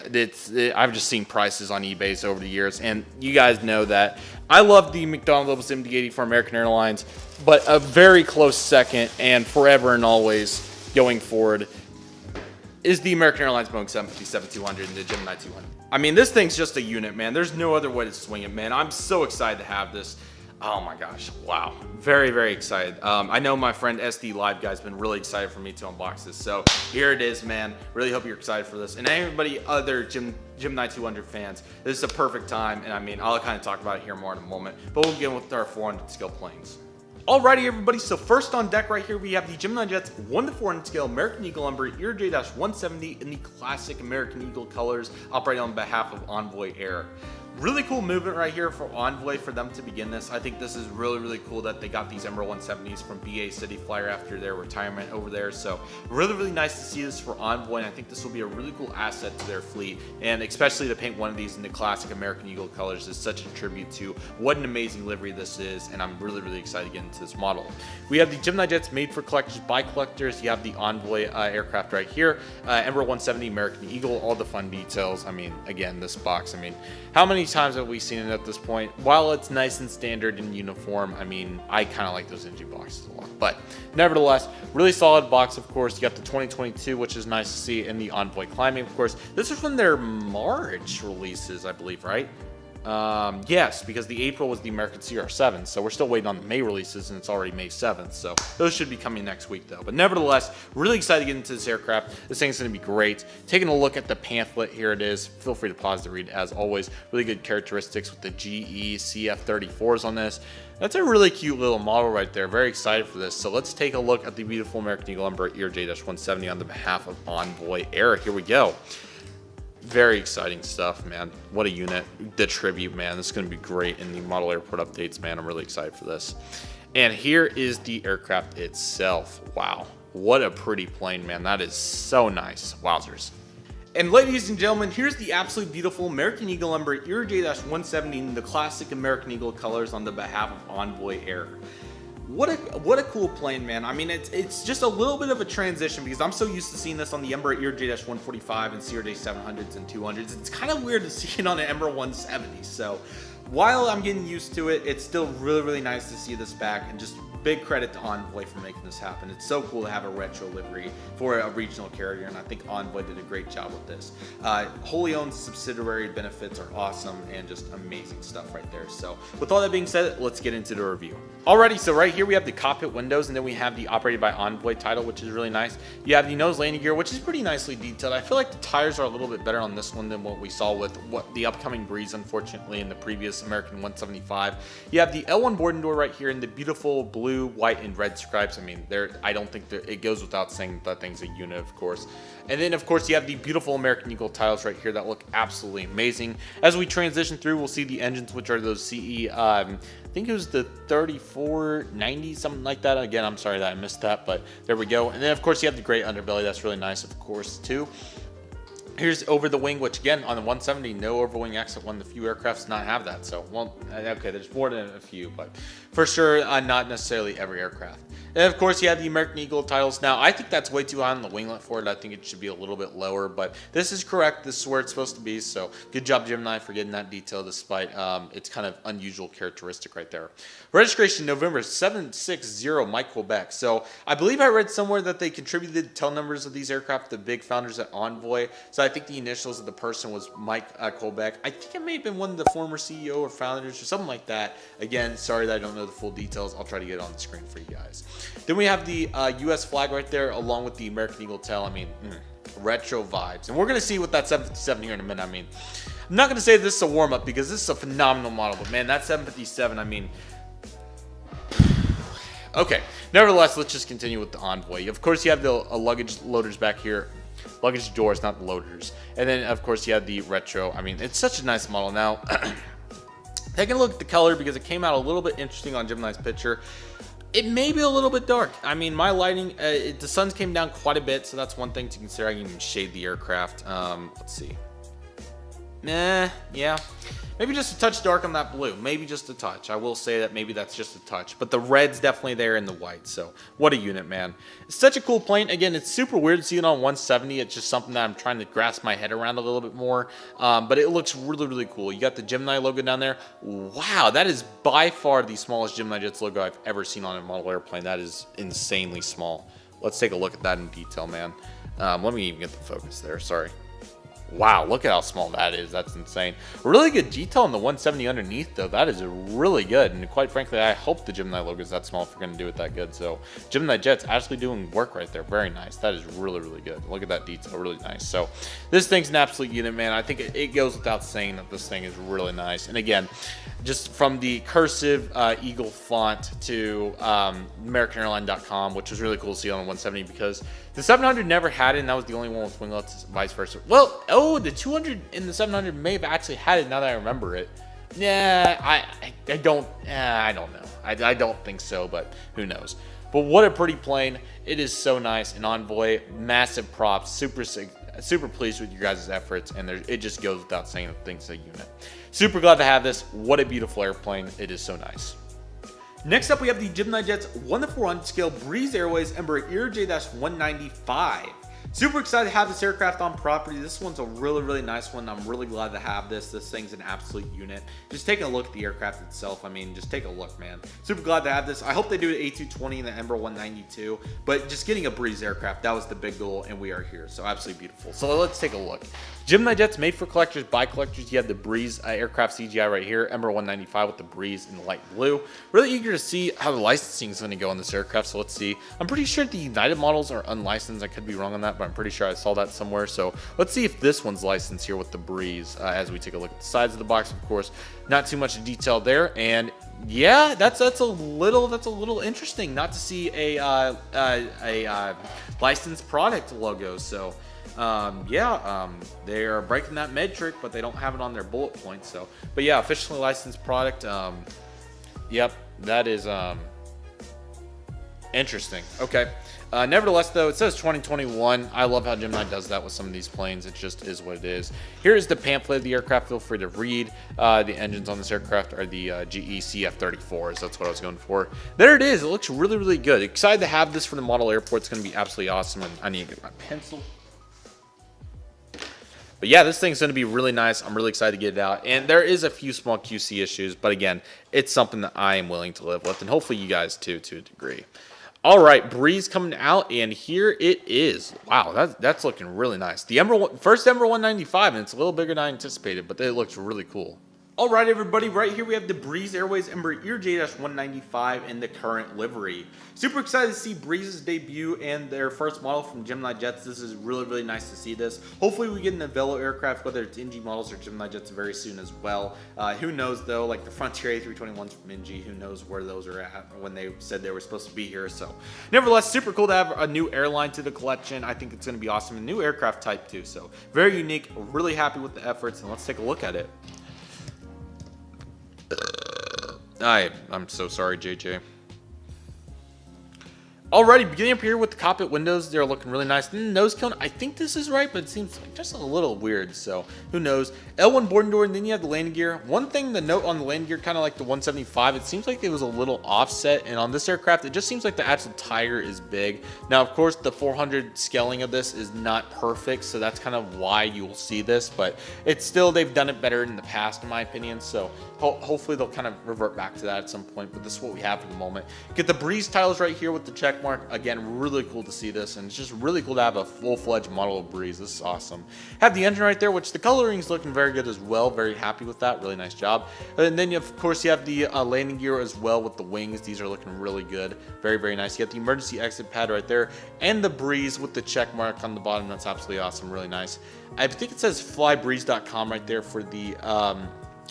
I've just seen prices on eBay over the years, and you guys know that I love the McDonnell MD-80 for American Airlines, but a very close second, and forever and always going forward, is the American Airlines Boeing 757-200 and the Gemini 200. I mean, this thing's just a unit, man. There's no other way to swing it, man. I'm so excited to have this. Oh my gosh, wow. Very, very excited. I know my friend SD Live guy's been really excited for me to unbox this. So here it is, man. Really hope you're excited for this. And everybody other Gemini 200 fans, this is a perfect time. And I mean, I'll kind of talk about it here more in a moment. But we'll begin with our 400 scale planes. Alrighty, everybody, so first on deck right here, we have the Gemini Jets 1-to-400 scale American Eagle number ERJ-170 in the classic American Eagle colors, operating on behalf of Envoy Air. Really cool movement right here for Envoy for them to begin this. I think this is really, really cool that they got these Emerald 170s from BA City Flyer after their retirement over there. So really, really nice to see this for Envoy, and I think this will be a really cool asset to their fleet. And especially to paint one of these in the classic American Eagle colors is such a tribute to what an amazing livery this is, and I'm really, really excited to get into this model. We have the Gemini Jets made for collectors by collectors. You have the Envoy aircraft right here, Emerald 170 American Eagle, all the fun details. I mean, again, this box, I mean, how many times have we seen it at this point? While it's nice and standard and uniform, I mean, I kind of like those NG boxes a lot. But nevertheless, really solid box, of course. You got the 2022, which is nice to see, and the Envoy climbing, of course. This is from their March releases, I believe, right? Yes, because the April was the American CR7, so we're still waiting on the May releases, and it's already May 7th, so those should be coming next week, though. But nevertheless, really excited to get into this aircraft. This thing's going to be great. Taking a look at the pamphlet, here it is. Feel free to pause to read, as always. Really good characteristics with the GE CF34s on this. That's a really cute little model right there. Very excited for this. So let's take a look at the beautiful American Eagle number ERJ-170 on the behalf of Envoy Air. Here we go. Very exciting stuff, man. What a unit. The tribute, man. This is going to be great in the model airport updates, man. I'm really excited for this. And here is the aircraft itself. Wow. What a pretty plane, man. That is so nice. Wowzers. And ladies and gentlemen, here's the absolutely beautiful American Eagle number ERJ-170 in the classic American Eagle colors on the behalf of Envoy Air. What a cool plane, man. I mean, it's just a little bit of a transition because I'm so used to seeing this on the Embraer ERJ-145 and CRJ-700s and 200s. It's kind of weird to see it on an Embraer 170. So while I'm getting used to it, it's still really, really nice to see this back, and just big credit to Envoy for making this happen. It's so cool to have a retro livery for a regional carrier, and I think Envoy did a great job with this. Wholly owned subsidiary benefits are awesome, and just amazing stuff right there. So with all that being said, let's get into the review. Alrighty, so right here we have the cockpit windows, and then we have the operated by Envoy title, which is really nice. You have the nose landing gear, which is pretty nicely detailed. I feel like the tires are a little bit better on this one than what we saw with the upcoming Breeze, unfortunately, in the previous American 175. You have the L1 boarding door right here in the beautiful blue, white, and red stripes. I mean, I don't think it goes without saying that thing's a unit, of course. And then, of course, you have the beautiful American Eagle tiles right here that look absolutely amazing. As we transition through, we'll see the engines, which are those CE, I think it was the 3490, something like that. Again, I'm sorry that I missed that, but there we go. And then, of course, you have the gray underbelly. That's really nice, of course, too. Here's over the wing, which again, on the 170, no overwing exit, one of the few aircrafts to not have that. So, well, okay, there's more than a few, but for sure, not necessarily every aircraft. And of course, you have the American Eagle titles. Now, I think that's way too high on the winglet for it. I think it should be a little bit lower, but this is correct. This is where it's supposed to be. So, good job, Gemini, for getting that detail despite its kind of unusual characteristic right there. Registration November 760, Mike Quebec. So, I believe I read somewhere that they contributed tail numbers of these aircraft to the big founders at Envoy. So, I think the initials of the person was Mike Quebec. I think it may have been one of the former CEO or founders or something like that. Again, sorry that I don't know the full details. I'll try to get it on the screen for you guys. Then we have the U.S. flag right there, along with the American Eagle tail. I mean, retro vibes. And we're going to see what that 757 here in a minute. I mean, I'm not going to say this is a warm-up because this is a phenomenal model. But, man, that 757, I mean... Okay. Nevertheless, let's just continue with the Envoy. Of course, you have the luggage loaders back here. Luggage doors, not the loaders. And then, of course, you have the retro. I mean, it's such a nice model. Now, taking a look at the color because it came out a little bit interesting on Gemini's picture. It may be a little bit dark. I mean, my lighting, the suns came down quite a bit, so that's one thing to consider. I can even shade the aircraft. Let's see. Yeah. Maybe just a touch dark on that blue. Maybe just a touch. I will say that maybe that's just a touch. But the red's definitely there in the white. So, what a unit, man. It's such a cool plane. Again, it's super weird to see it on 170. It's just something that I'm trying to grasp my head around a little bit more. But it looks really, really cool. You got the Gemini logo down there. Wow, that is by far the smallest Gemini Jets logo I've ever seen on a model airplane. That is insanely small. Let's take a look at that in detail, man. Let me even get the focus there. Sorry. Wow, look at how small that is. That's insane. Really good detail on the 170 underneath, though. That is really good. And quite frankly, I hope the Gemini logo is that small if we're going to do it that good. So, Gemini Jets actually doing work right there. Very nice. That is really, really good. Look at that detail. Really nice. So, this thing's an absolute unit, man. I think it goes without saying that this thing is really nice. And again, just from the cursive Eagle font to AmericanAirline.com, which was really cool to see on the 170 because the 700 never had it, and that was the only one with winglets, vice versa. Well, the 200 and the 700 may have actually had it now that I remember it. Yeah, I don't know. I don't think so, but who knows. But what a pretty plane. It is so nice. An Envoy, massive props, super pleased with your guys' efforts, and it just goes without saying that thing's a unit. Super glad to have this. What a beautiful airplane. It is so nice. Next up, we have the Gemini Jets 1-400 scale Breeze Airways Embraer CRJ-195. Super excited to have this aircraft on property. This one's a really, really nice one. I'm really glad to have this. This thing's an absolute unit. Just taking a look at the aircraft itself. I mean, just take a look, man. Super glad to have this. I hope they do an A220 and the Embraer 192. But just getting a Breeze aircraft, that was the big goal, and we are here. So absolutely beautiful. So let's take a look. Gemini Jets made for collectors, by collectors. You have the Breeze aircraft CGI right here. Embraer 195 with the Breeze in the light blue. Really eager to see how the licensing is going to go on this aircraft. So let's see. I'm pretty sure the United models are unlicensed. I could be wrong on that, but I'm pretty sure I saw that somewhere. So let's see if this one's licensed here with the Breeze as we take a look at the sides of the box. Of course, not too much detail there. And yeah, that's a little interesting not to see a licensed product logo. So they are breaking that metric, but they don't have it on their bullet points. So, but yeah, officially licensed product. Yep, that is interesting. Okay. Nevertheless, though, it says 2021. I love how Gemini does that with some of these planes. It just is what it is. Here is the pamphlet of the aircraft. Feel free to read. The engines on this aircraft are the GE CF34s. That's what I was going for. There it is. It looks really, really good. Excited to have this for the model airport. It's going to be absolutely awesome. And I need to get my pencil. But yeah, this thing's going to be really nice. I'm really excited to get it out. And there is a few small QC issues. But again, it's something that I am willing to live with. And hopefully you guys too, to a degree. All right, Breeze coming out, and here it is. Wow, that's looking really nice. The first Embraer 195, and it's a little bigger than I anticipated, but it looks really cool. All right, everybody, right here we have the Breeze Airways Embraer CRJ-195 in the current livery. Super excited to see Breeze's debut and their first model from Gemini Jets. This is really nice to see this. Hopefully we get an Velo aircraft, whether it's NG models or Gemini Jets, very soon as well. Who knows though, like the Frontier A321s from NG, who knows where those are at when they said they were supposed to be here. So nevertheless, super cool to have a new airline to the collection. I think it's going to be awesome. A new aircraft type too, so very unique. Really happy with the efforts, and let's take a look at it. I'm so sorry, JJ. Alrighty, beginning up here with the cockpit windows, they're looking really nice. The nose cone, I think this is right, but it seems like just a little weird, so who knows. L1 boarding door, and then you have the landing gear. One thing to note on the landing gear, kind of like the 175, it seems like it was a little offset, and on this aircraft, it just seems like the actual tire is big. Now, of course, the 400 scaling of this is not perfect, so that's kind of why you will see this, but it's still, they've done it better in the past, in my opinion, so hopefully they'll kind of revert back to that at some point, but this is what we have for the moment. Get the Breeze tiles right here with the check mark. Again, really cool to see this, and it's just really cool to have a full-fledged model of Breeze. This is awesome. Have the engine right there, which the coloring is looking very good as well. Very happy with that. Really nice job. And then, of course, you have the landing gear as well with the wings. These are looking really good. Very nice. You got the emergency exit pad right there, and the Breeze with the check mark on the bottom. That's absolutely awesome. Really nice. I think it says flybreeze.com right there for the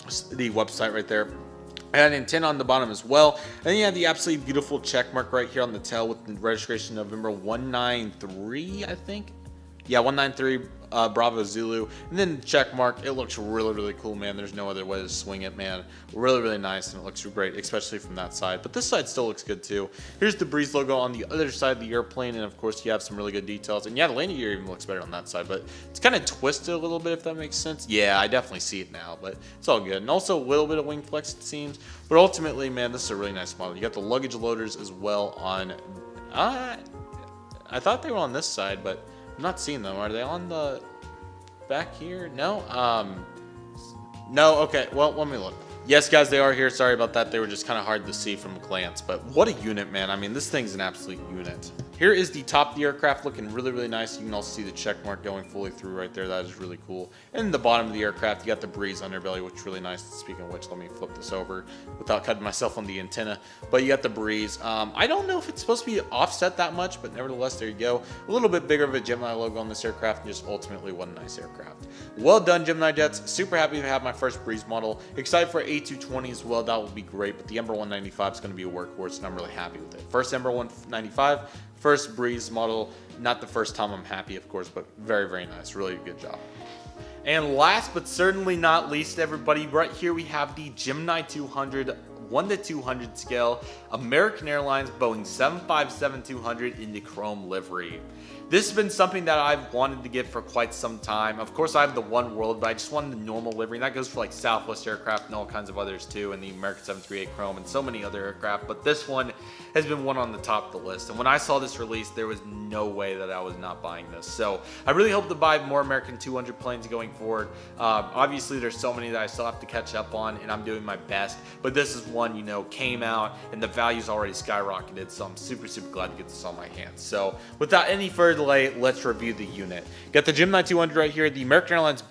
website right there. And an antenna on the bottom as well. And then you have the absolutely beautiful check mark right here on the tail with the registration November 193, I think. Yeah, 193 Bravo Zulu. And then check mark. It looks really cool, man. There's no other way to swing it, man. Really nice, and it looks great, especially from that side. But this side still looks good too. Here's the Breeze logo on the other side of the airplane, and of course you have some really good details. And yeah, the landing gear even looks better on that side, but it's kind of twisted a little bit, if that makes sense. Yeah, I definitely see it now, but it's all good. And also a little bit of wing flex, it seems. But ultimately, man, this is a really nice model. You got the luggage loaders as well on. I thought they were on this side, but I'm not seeing them. Are they on the back here? No. No. Okay. Well, let me look. Yes, guys, they are here. Sorry about that. They were just kind of hard to see from a glance. But what a unit, man. I mean, this thing's an absolute unit. Here is the top of the aircraft looking really nice. You can also see the check mark going fully through right there. That is really cool. And the bottom of the aircraft, you got the Breeze underbelly, which is really nice. Speaking of which, let me flip this over without cutting myself on the antenna. But you got the Breeze. I don't know if it's supposed to be offset that much, but nevertheless, there you go. A little bit bigger of a Gemini logo on this aircraft, and just ultimately one nice aircraft. Well done, Gemini Jets. Super happy to have my first Breeze model. Excited for A220 as well. That will be great. But the Embraer 195 is going to be a workhorse, and I'm really happy with it. First Embraer 195. First Breeze model, not the first time I'm happy, of course, but very nice. Really good job. And last but certainly not least, everybody, right here we have the Gemini 200 1:200 scale American Airlines Boeing 757-200 in the chrome livery. This has been something that I've wanted to get for quite some time. Of course, I have the Oneworld, but I just wanted the normal livery, and that goes for like Southwest aircraft and all kinds of others too, and the American 738 Chrome and so many other aircraft. But this one has been one on the top of the list. And when I saw this release, there was no way that I was not buying this. So I really hope to buy more American 200 planes going forward. Obviously, there's so many that I still have to catch up on, and I'm doing my best. But this is one, you know, came out and the value's already skyrocketed. So I'm super glad to get this on my hands. So without any further delay, let's review the unit. Got the Gemini 200 right here, the American Airlines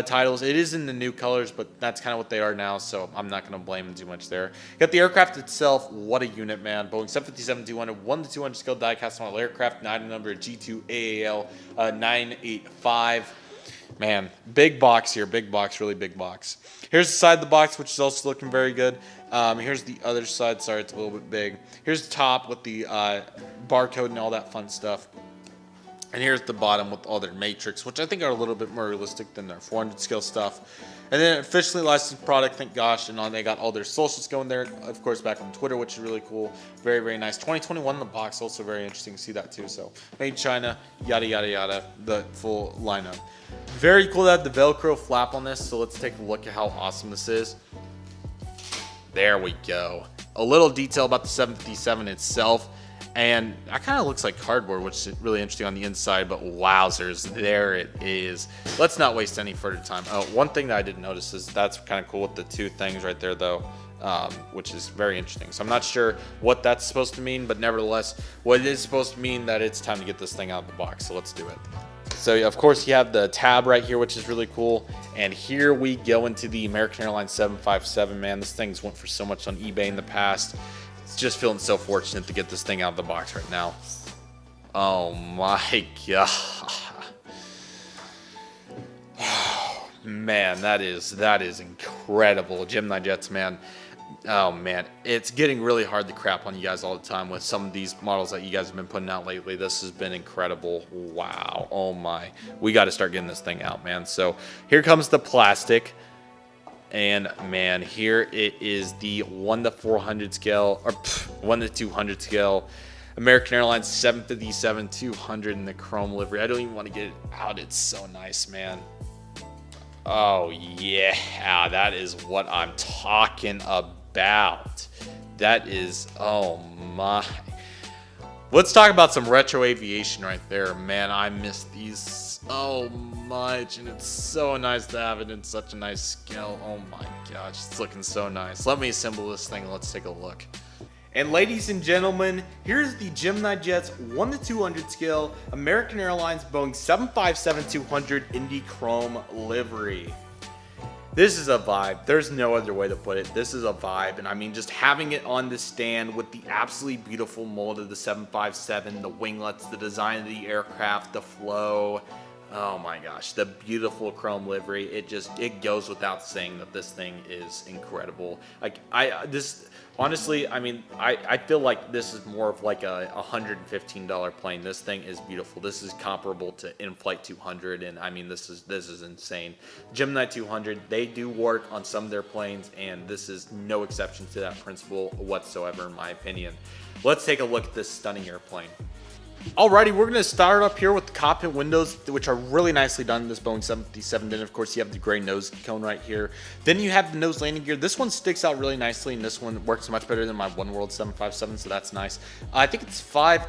titles. It is in the new colors, but that's kind of what they are now, so I'm not going to blame them too much there. Got the aircraft itself. What a unit, man. Boeing 757-200, 1:200 scale die-cast model aircraft, item number G2AAL 985. Man, big box here. Big box, really big box. Here's the side of the box, which is also looking very good. Here's the other side. Sorry, it's a little bit big. Here's the top with the barcode and all that fun stuff. And here's the bottom with all their matrix, which I think are a little bit more realistic than their 400 scale stuff. And then officially licensed product, thank gosh, and they got all their socials going there, of course, back on Twitter, which is really cool. Very nice. 2021 in the box, also very interesting to see that too. So made in China, yada yada, the full lineup. Very cool to have the Velcro flap on this. So let's take a look at how awesome this is. There we go. A little detail about the 757 itself. And that kind of looks like cardboard, which is really interesting on the inside, but wowzers, there it is. Let's not waste any further time. Oh, one thing that I didn't notice is that's kind of cool with the two things right there, though, which is very interesting. So I'm not sure what that's supposed to mean, but nevertheless, what it is supposed to mean that it's time to get this thing out of the box. So let's do it. So of course you have the tab right here, which is really cool. And here we go into the American Airlines 757, man. This thing's went for so much on eBay in the past. It's just feeling so fortunate to get this thing out of the box right now. Oh my god. Man, that is incredible. Gemini jets, man. Oh man, it's getting really hard to crap on you guys all the time with some of these models that you guys have been putting out lately. This has been incredible. Wow. Oh my. We got to start getting this thing out, man. So here comes the plastic. And man, here it is, the 1 to 400 scale, or 1 to 200 scale. American Airlines 757-200 in the chrome livery. I don't even want to get it out. It's so nice, man. Oh yeah, that is what I'm talking about. That is, oh my. Let's talk about some retro aviation right there, man. I miss these so much, and it's so nice to have it in such a nice scale. Oh my gosh, it's looking so nice. Let me assemble this thing and let's take a look. And ladies and gentlemen, here's the Gemini Jets 1 to 200 scale American Airlines Boeing 757-200 Indy Chrome livery. This is a vibe. There's no other way to put it. This is a vibe. And I mean, just having it on the stand with the absolutely beautiful mold of the 757, the winglets, the design of the aircraft, the flow. Oh my gosh, the beautiful chrome livery. It goes without saying that this thing is incredible. Like honestly, I mean, I feel like this is more of like a $115 plane. This thing is beautiful. This is comparable to In-Flight 200, and I mean, this is insane. Gemini 200, they do work on some of their planes, and this is no exception to that principle whatsoever, in my opinion. Let's take a look at this stunning airplane. Alrighty, we're going to start up here with the cockpit windows, which are really nicely done in this Boeing 757. Then, of course, you have the gray nose cone right here. Then you have the nose landing gear. This one sticks out really nicely, and this one works much better than my Oneworld 757, so that's nice. I think it's 5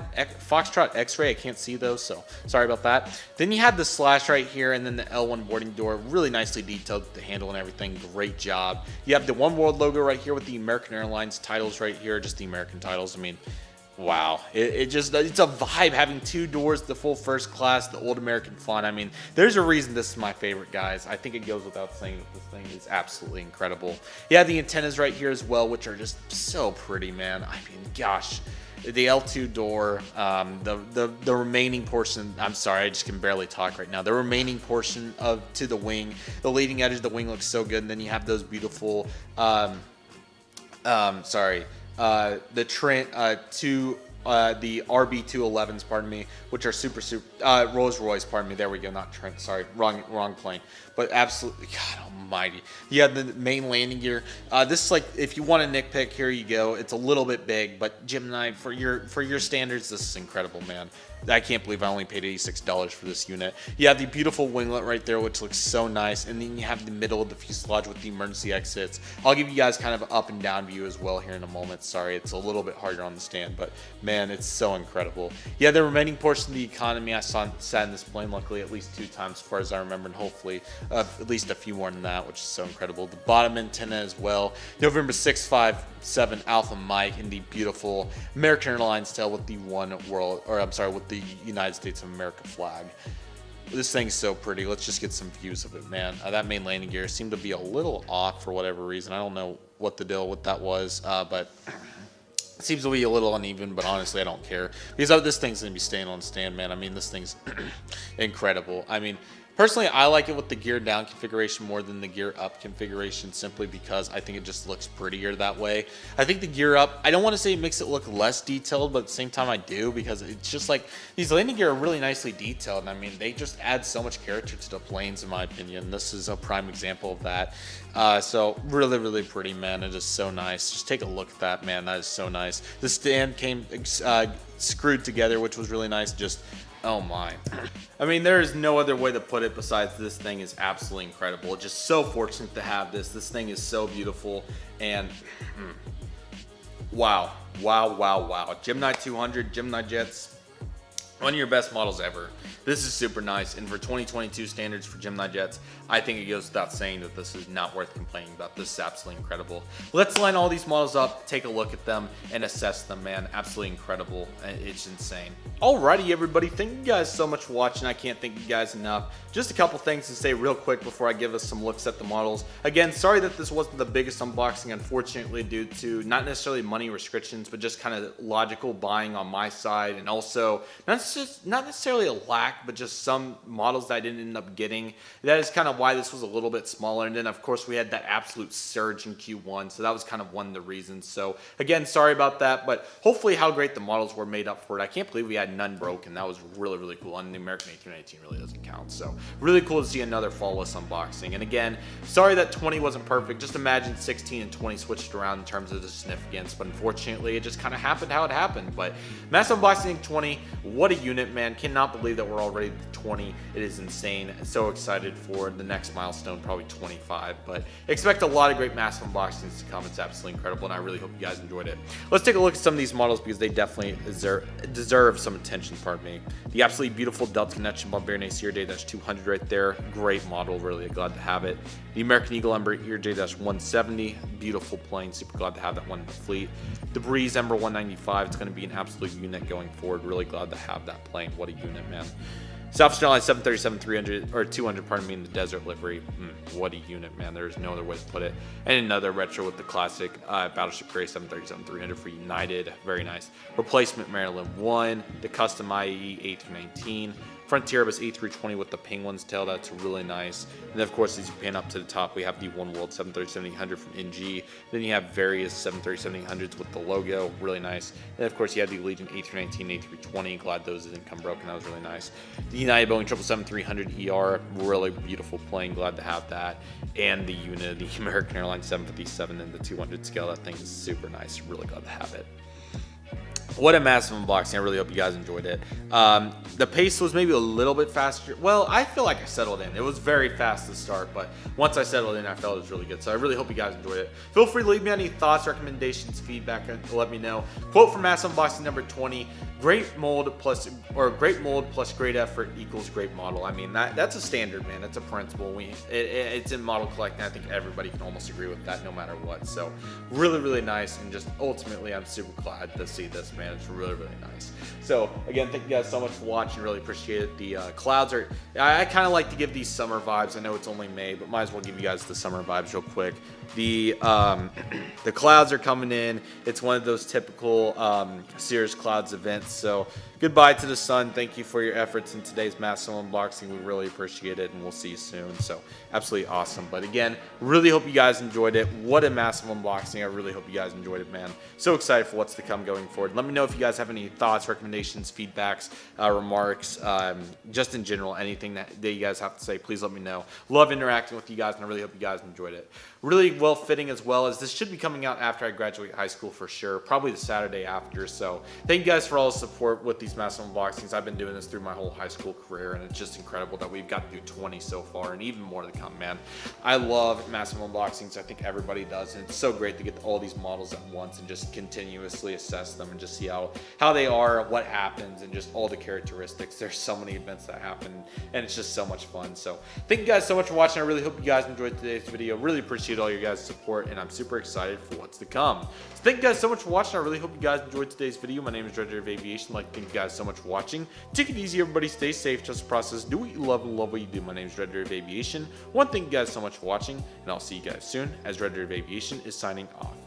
Foxtrot X-ray. I can't see those, so sorry about that. Then you have the slash right here, and then the L1 boarding door. Really nicely detailed with the handle and everything. Great job. You have the Oneworld logo right here with the American Airlines titles right here, just the American titles. I mean, wow, it's a vibe having 2 doors, the full first class, the old American font. I mean, there's a reason this is my favorite, guys. I think it goes without saying that this thing is absolutely incredible. You have the antennas right here as well, which are just so pretty, man. I mean, gosh, the L2 door, the remaining portion, I'm sorry, I just can barely talk right now. The remaining portion to the wing, the leading edge of the wing looks so good. And then you have those beautiful, the Trent the RB211s, pardon me, which are super Rolls Royce, pardon me. There we go, not Trent. Sorry, wrong plane. But absolutely, God almighty. Yeah, the main landing gear. This is like, if you want a nitpick, here you go. It's a little bit big, but Gemini, for your standards, this is incredible, man. I can't believe I only paid $86 for this unit. You have the beautiful winglet right there, which looks so nice. And then you have the middle of the fuselage with the emergency exits. I'll give you guys kind of an up and down view as well here in a moment. Sorry, it's a little bit harder on the stand, but man, it's so incredible. Yeah, the remaining portion of the economy, I sat in this plane luckily at least 2 times as far as I remember, and hopefully at least a few more than that, which is so incredible. The bottom antenna as well. November 657 Alpha Mike in the beautiful American Airlines tail with the with the United States of America flag. This thing's so pretty. Let's just get some views of it, man. That main landing gear seemed to be a little off for whatever reason. I don't know what the deal with that was, but it seems to be a little uneven, but honestly, I don't care. Because this thing's going to be staying on stand, man. I mean, this thing's incredible. I mean, personally, I like it with the gear down configuration more than the gear up configuration, simply because I think it just looks prettier that way. I think the gear up, I don't want to say it makes it look less detailed, but at the same time I do, because it's just like, these landing gear are really nicely detailed, and I mean, they just add so much character to the planes, in my opinion. This is a prime example of that. So really, really pretty, man. It is so nice. Just take a look at that, man. That is so nice. The stand came screwed together, which was really nice. Just, oh my. I mean, there is no other way to put it besides this thing is absolutely incredible. Just so fortunate to have this. This thing is so beautiful, and wow. Gemini 200, Gemini jets. One of your best models ever. This is super nice, and for 2022 standards for Gemini jets, I think it goes without saying that this is not worth complaining about. This is absolutely incredible. Let's line all these models up, take a look at them, and assess them, man. Absolutely incredible. It's insane. Alrighty, everybody. Thank you guys so much for watching. I can't thank you guys enough. Just a couple things to say real quick before I give us some looks at the models. Again, sorry that this wasn't the biggest unboxing, unfortunately, due to not necessarily money restrictions, but just kind of logical buying on my side, and also not necessarily a lack, but just some models that I didn't end up getting. That is kind of why this was a little bit smaller. And then of course we had that absolute surge in Q1, so that was kind of one of the reasons. So again, sorry about that, but hopefully how great the models were made up for it. I can't believe we had none broken. That was really, really cool. On the American A319 really doesn't count. So really cool to see another flawless unboxing. And again, sorry that 20 wasn't perfect. Just imagine 16 and 20 switched around in terms of the significance, but unfortunately it just kind of happened how it happened. But mass unboxing 20, what a unit, man. Cannot believe that we're already at 20. It is insane. So excited for the next milestone, probably 25, but expect a lot of great mass unboxings to come. It's absolutely incredible, and I really hope you guys enjoyed it. Let's take a look at some of these models because they definitely deserve some attention, pardon me. The absolutely beautiful Delta CRJ-200 right there. Great model, really glad to have it. The American Eagle Ember CRJ-170, beautiful plane, super glad to have that one in the fleet. The Breeze E195, it's going to be an absolute unit going forward. Really glad to have that plane. What a unit, man. South Australian 737-300 or 200, pardon me, in the desert livery. What a unit, man. There's no other way to put it. And another retro with the classic Battleship Gray 737-300 for United. Very nice. Replacement Maryland 1, the custom IAE A319. Frontier Airbus A320 with the Penguins tail, that's really nice. And then of course, as you pan up to the top, we have the Oneworld 737-800 from NG. Then you have various 737-800s with the logo, really nice. And then of course, you have the Legion A319, A320. Glad those didn't come broken, that was really nice. The United Boeing 777-300 ER, really beautiful plane, glad to have that. And the unit, the American Airlines 757 in the 200 scale, that thing is super nice, really glad to have it. What a massive unboxing. I really hope you guys enjoyed it. The pace was maybe a little bit faster. Well, I feel like I settled in. It was very fast to start, but once I settled in, I felt it was really good. So I really hope you guys enjoyed it. Feel free to leave me any thoughts, recommendations, feedback, and let me know. Quote from mass unboxing number 20, great mold plus great effort equals great model. I mean, that's a standard, man. That's a principle. It's in model collecting. I think everybody can almost agree with that no matter what. So really, really nice. And just ultimately, I'm super glad to see this, man. It's really, really nice. So again, thank you guys so much for watching. Really appreciate it. The clouds are, I kind of like to give these summer vibes. I know it's only May, but might as well give you guys the summer vibes real quick. The clouds are coming in. It's one of those typical Cirrus Clouds events. So goodbye to the sun. Thank you for your efforts in today's massive unboxing. We really appreciate it, and we'll see you soon. So absolutely awesome. But again, really hope you guys enjoyed it. What a massive unboxing. I really hope you guys enjoyed it, man. So excited for what's to come going forward. Let me know if you guys have any thoughts, recommendations, feedbacks, remarks, just in general, anything that you guys have to say, please let me know. Love interacting with you guys, and I really hope you guys enjoyed it. Really well fitting as well, as this should be coming out after I graduate high school for sure, probably the Saturday after. So thank you guys for all the support with these massive unboxings. I've been doing this through my whole high school career, and it's just incredible that we've got to do 20 so far, and even more to come, man. I love massive unboxings. I think everybody does, and it's so great to get all these models at once and just continuously assess them and just see how they are, what happens, and just all the characteristics. There's so many events that happen, and it's just so much fun. So thank you guys so much for watching. I really hope you guys enjoyed today's video. Really appreciate all your guys' support, and I'm super excited for what's to come. So thank you guys so much for watching. I really hope you guys enjoyed today's video. My name is Redriveraviation. I'd like to thank you guys so much for watching. Take it easy, everybody. Stay safe. Trust the process. Do what you love and love what you do. My name is Redriveraviation. Thank you guys so much for watching, and I'll see you guys soon as Redriveraviation is signing off.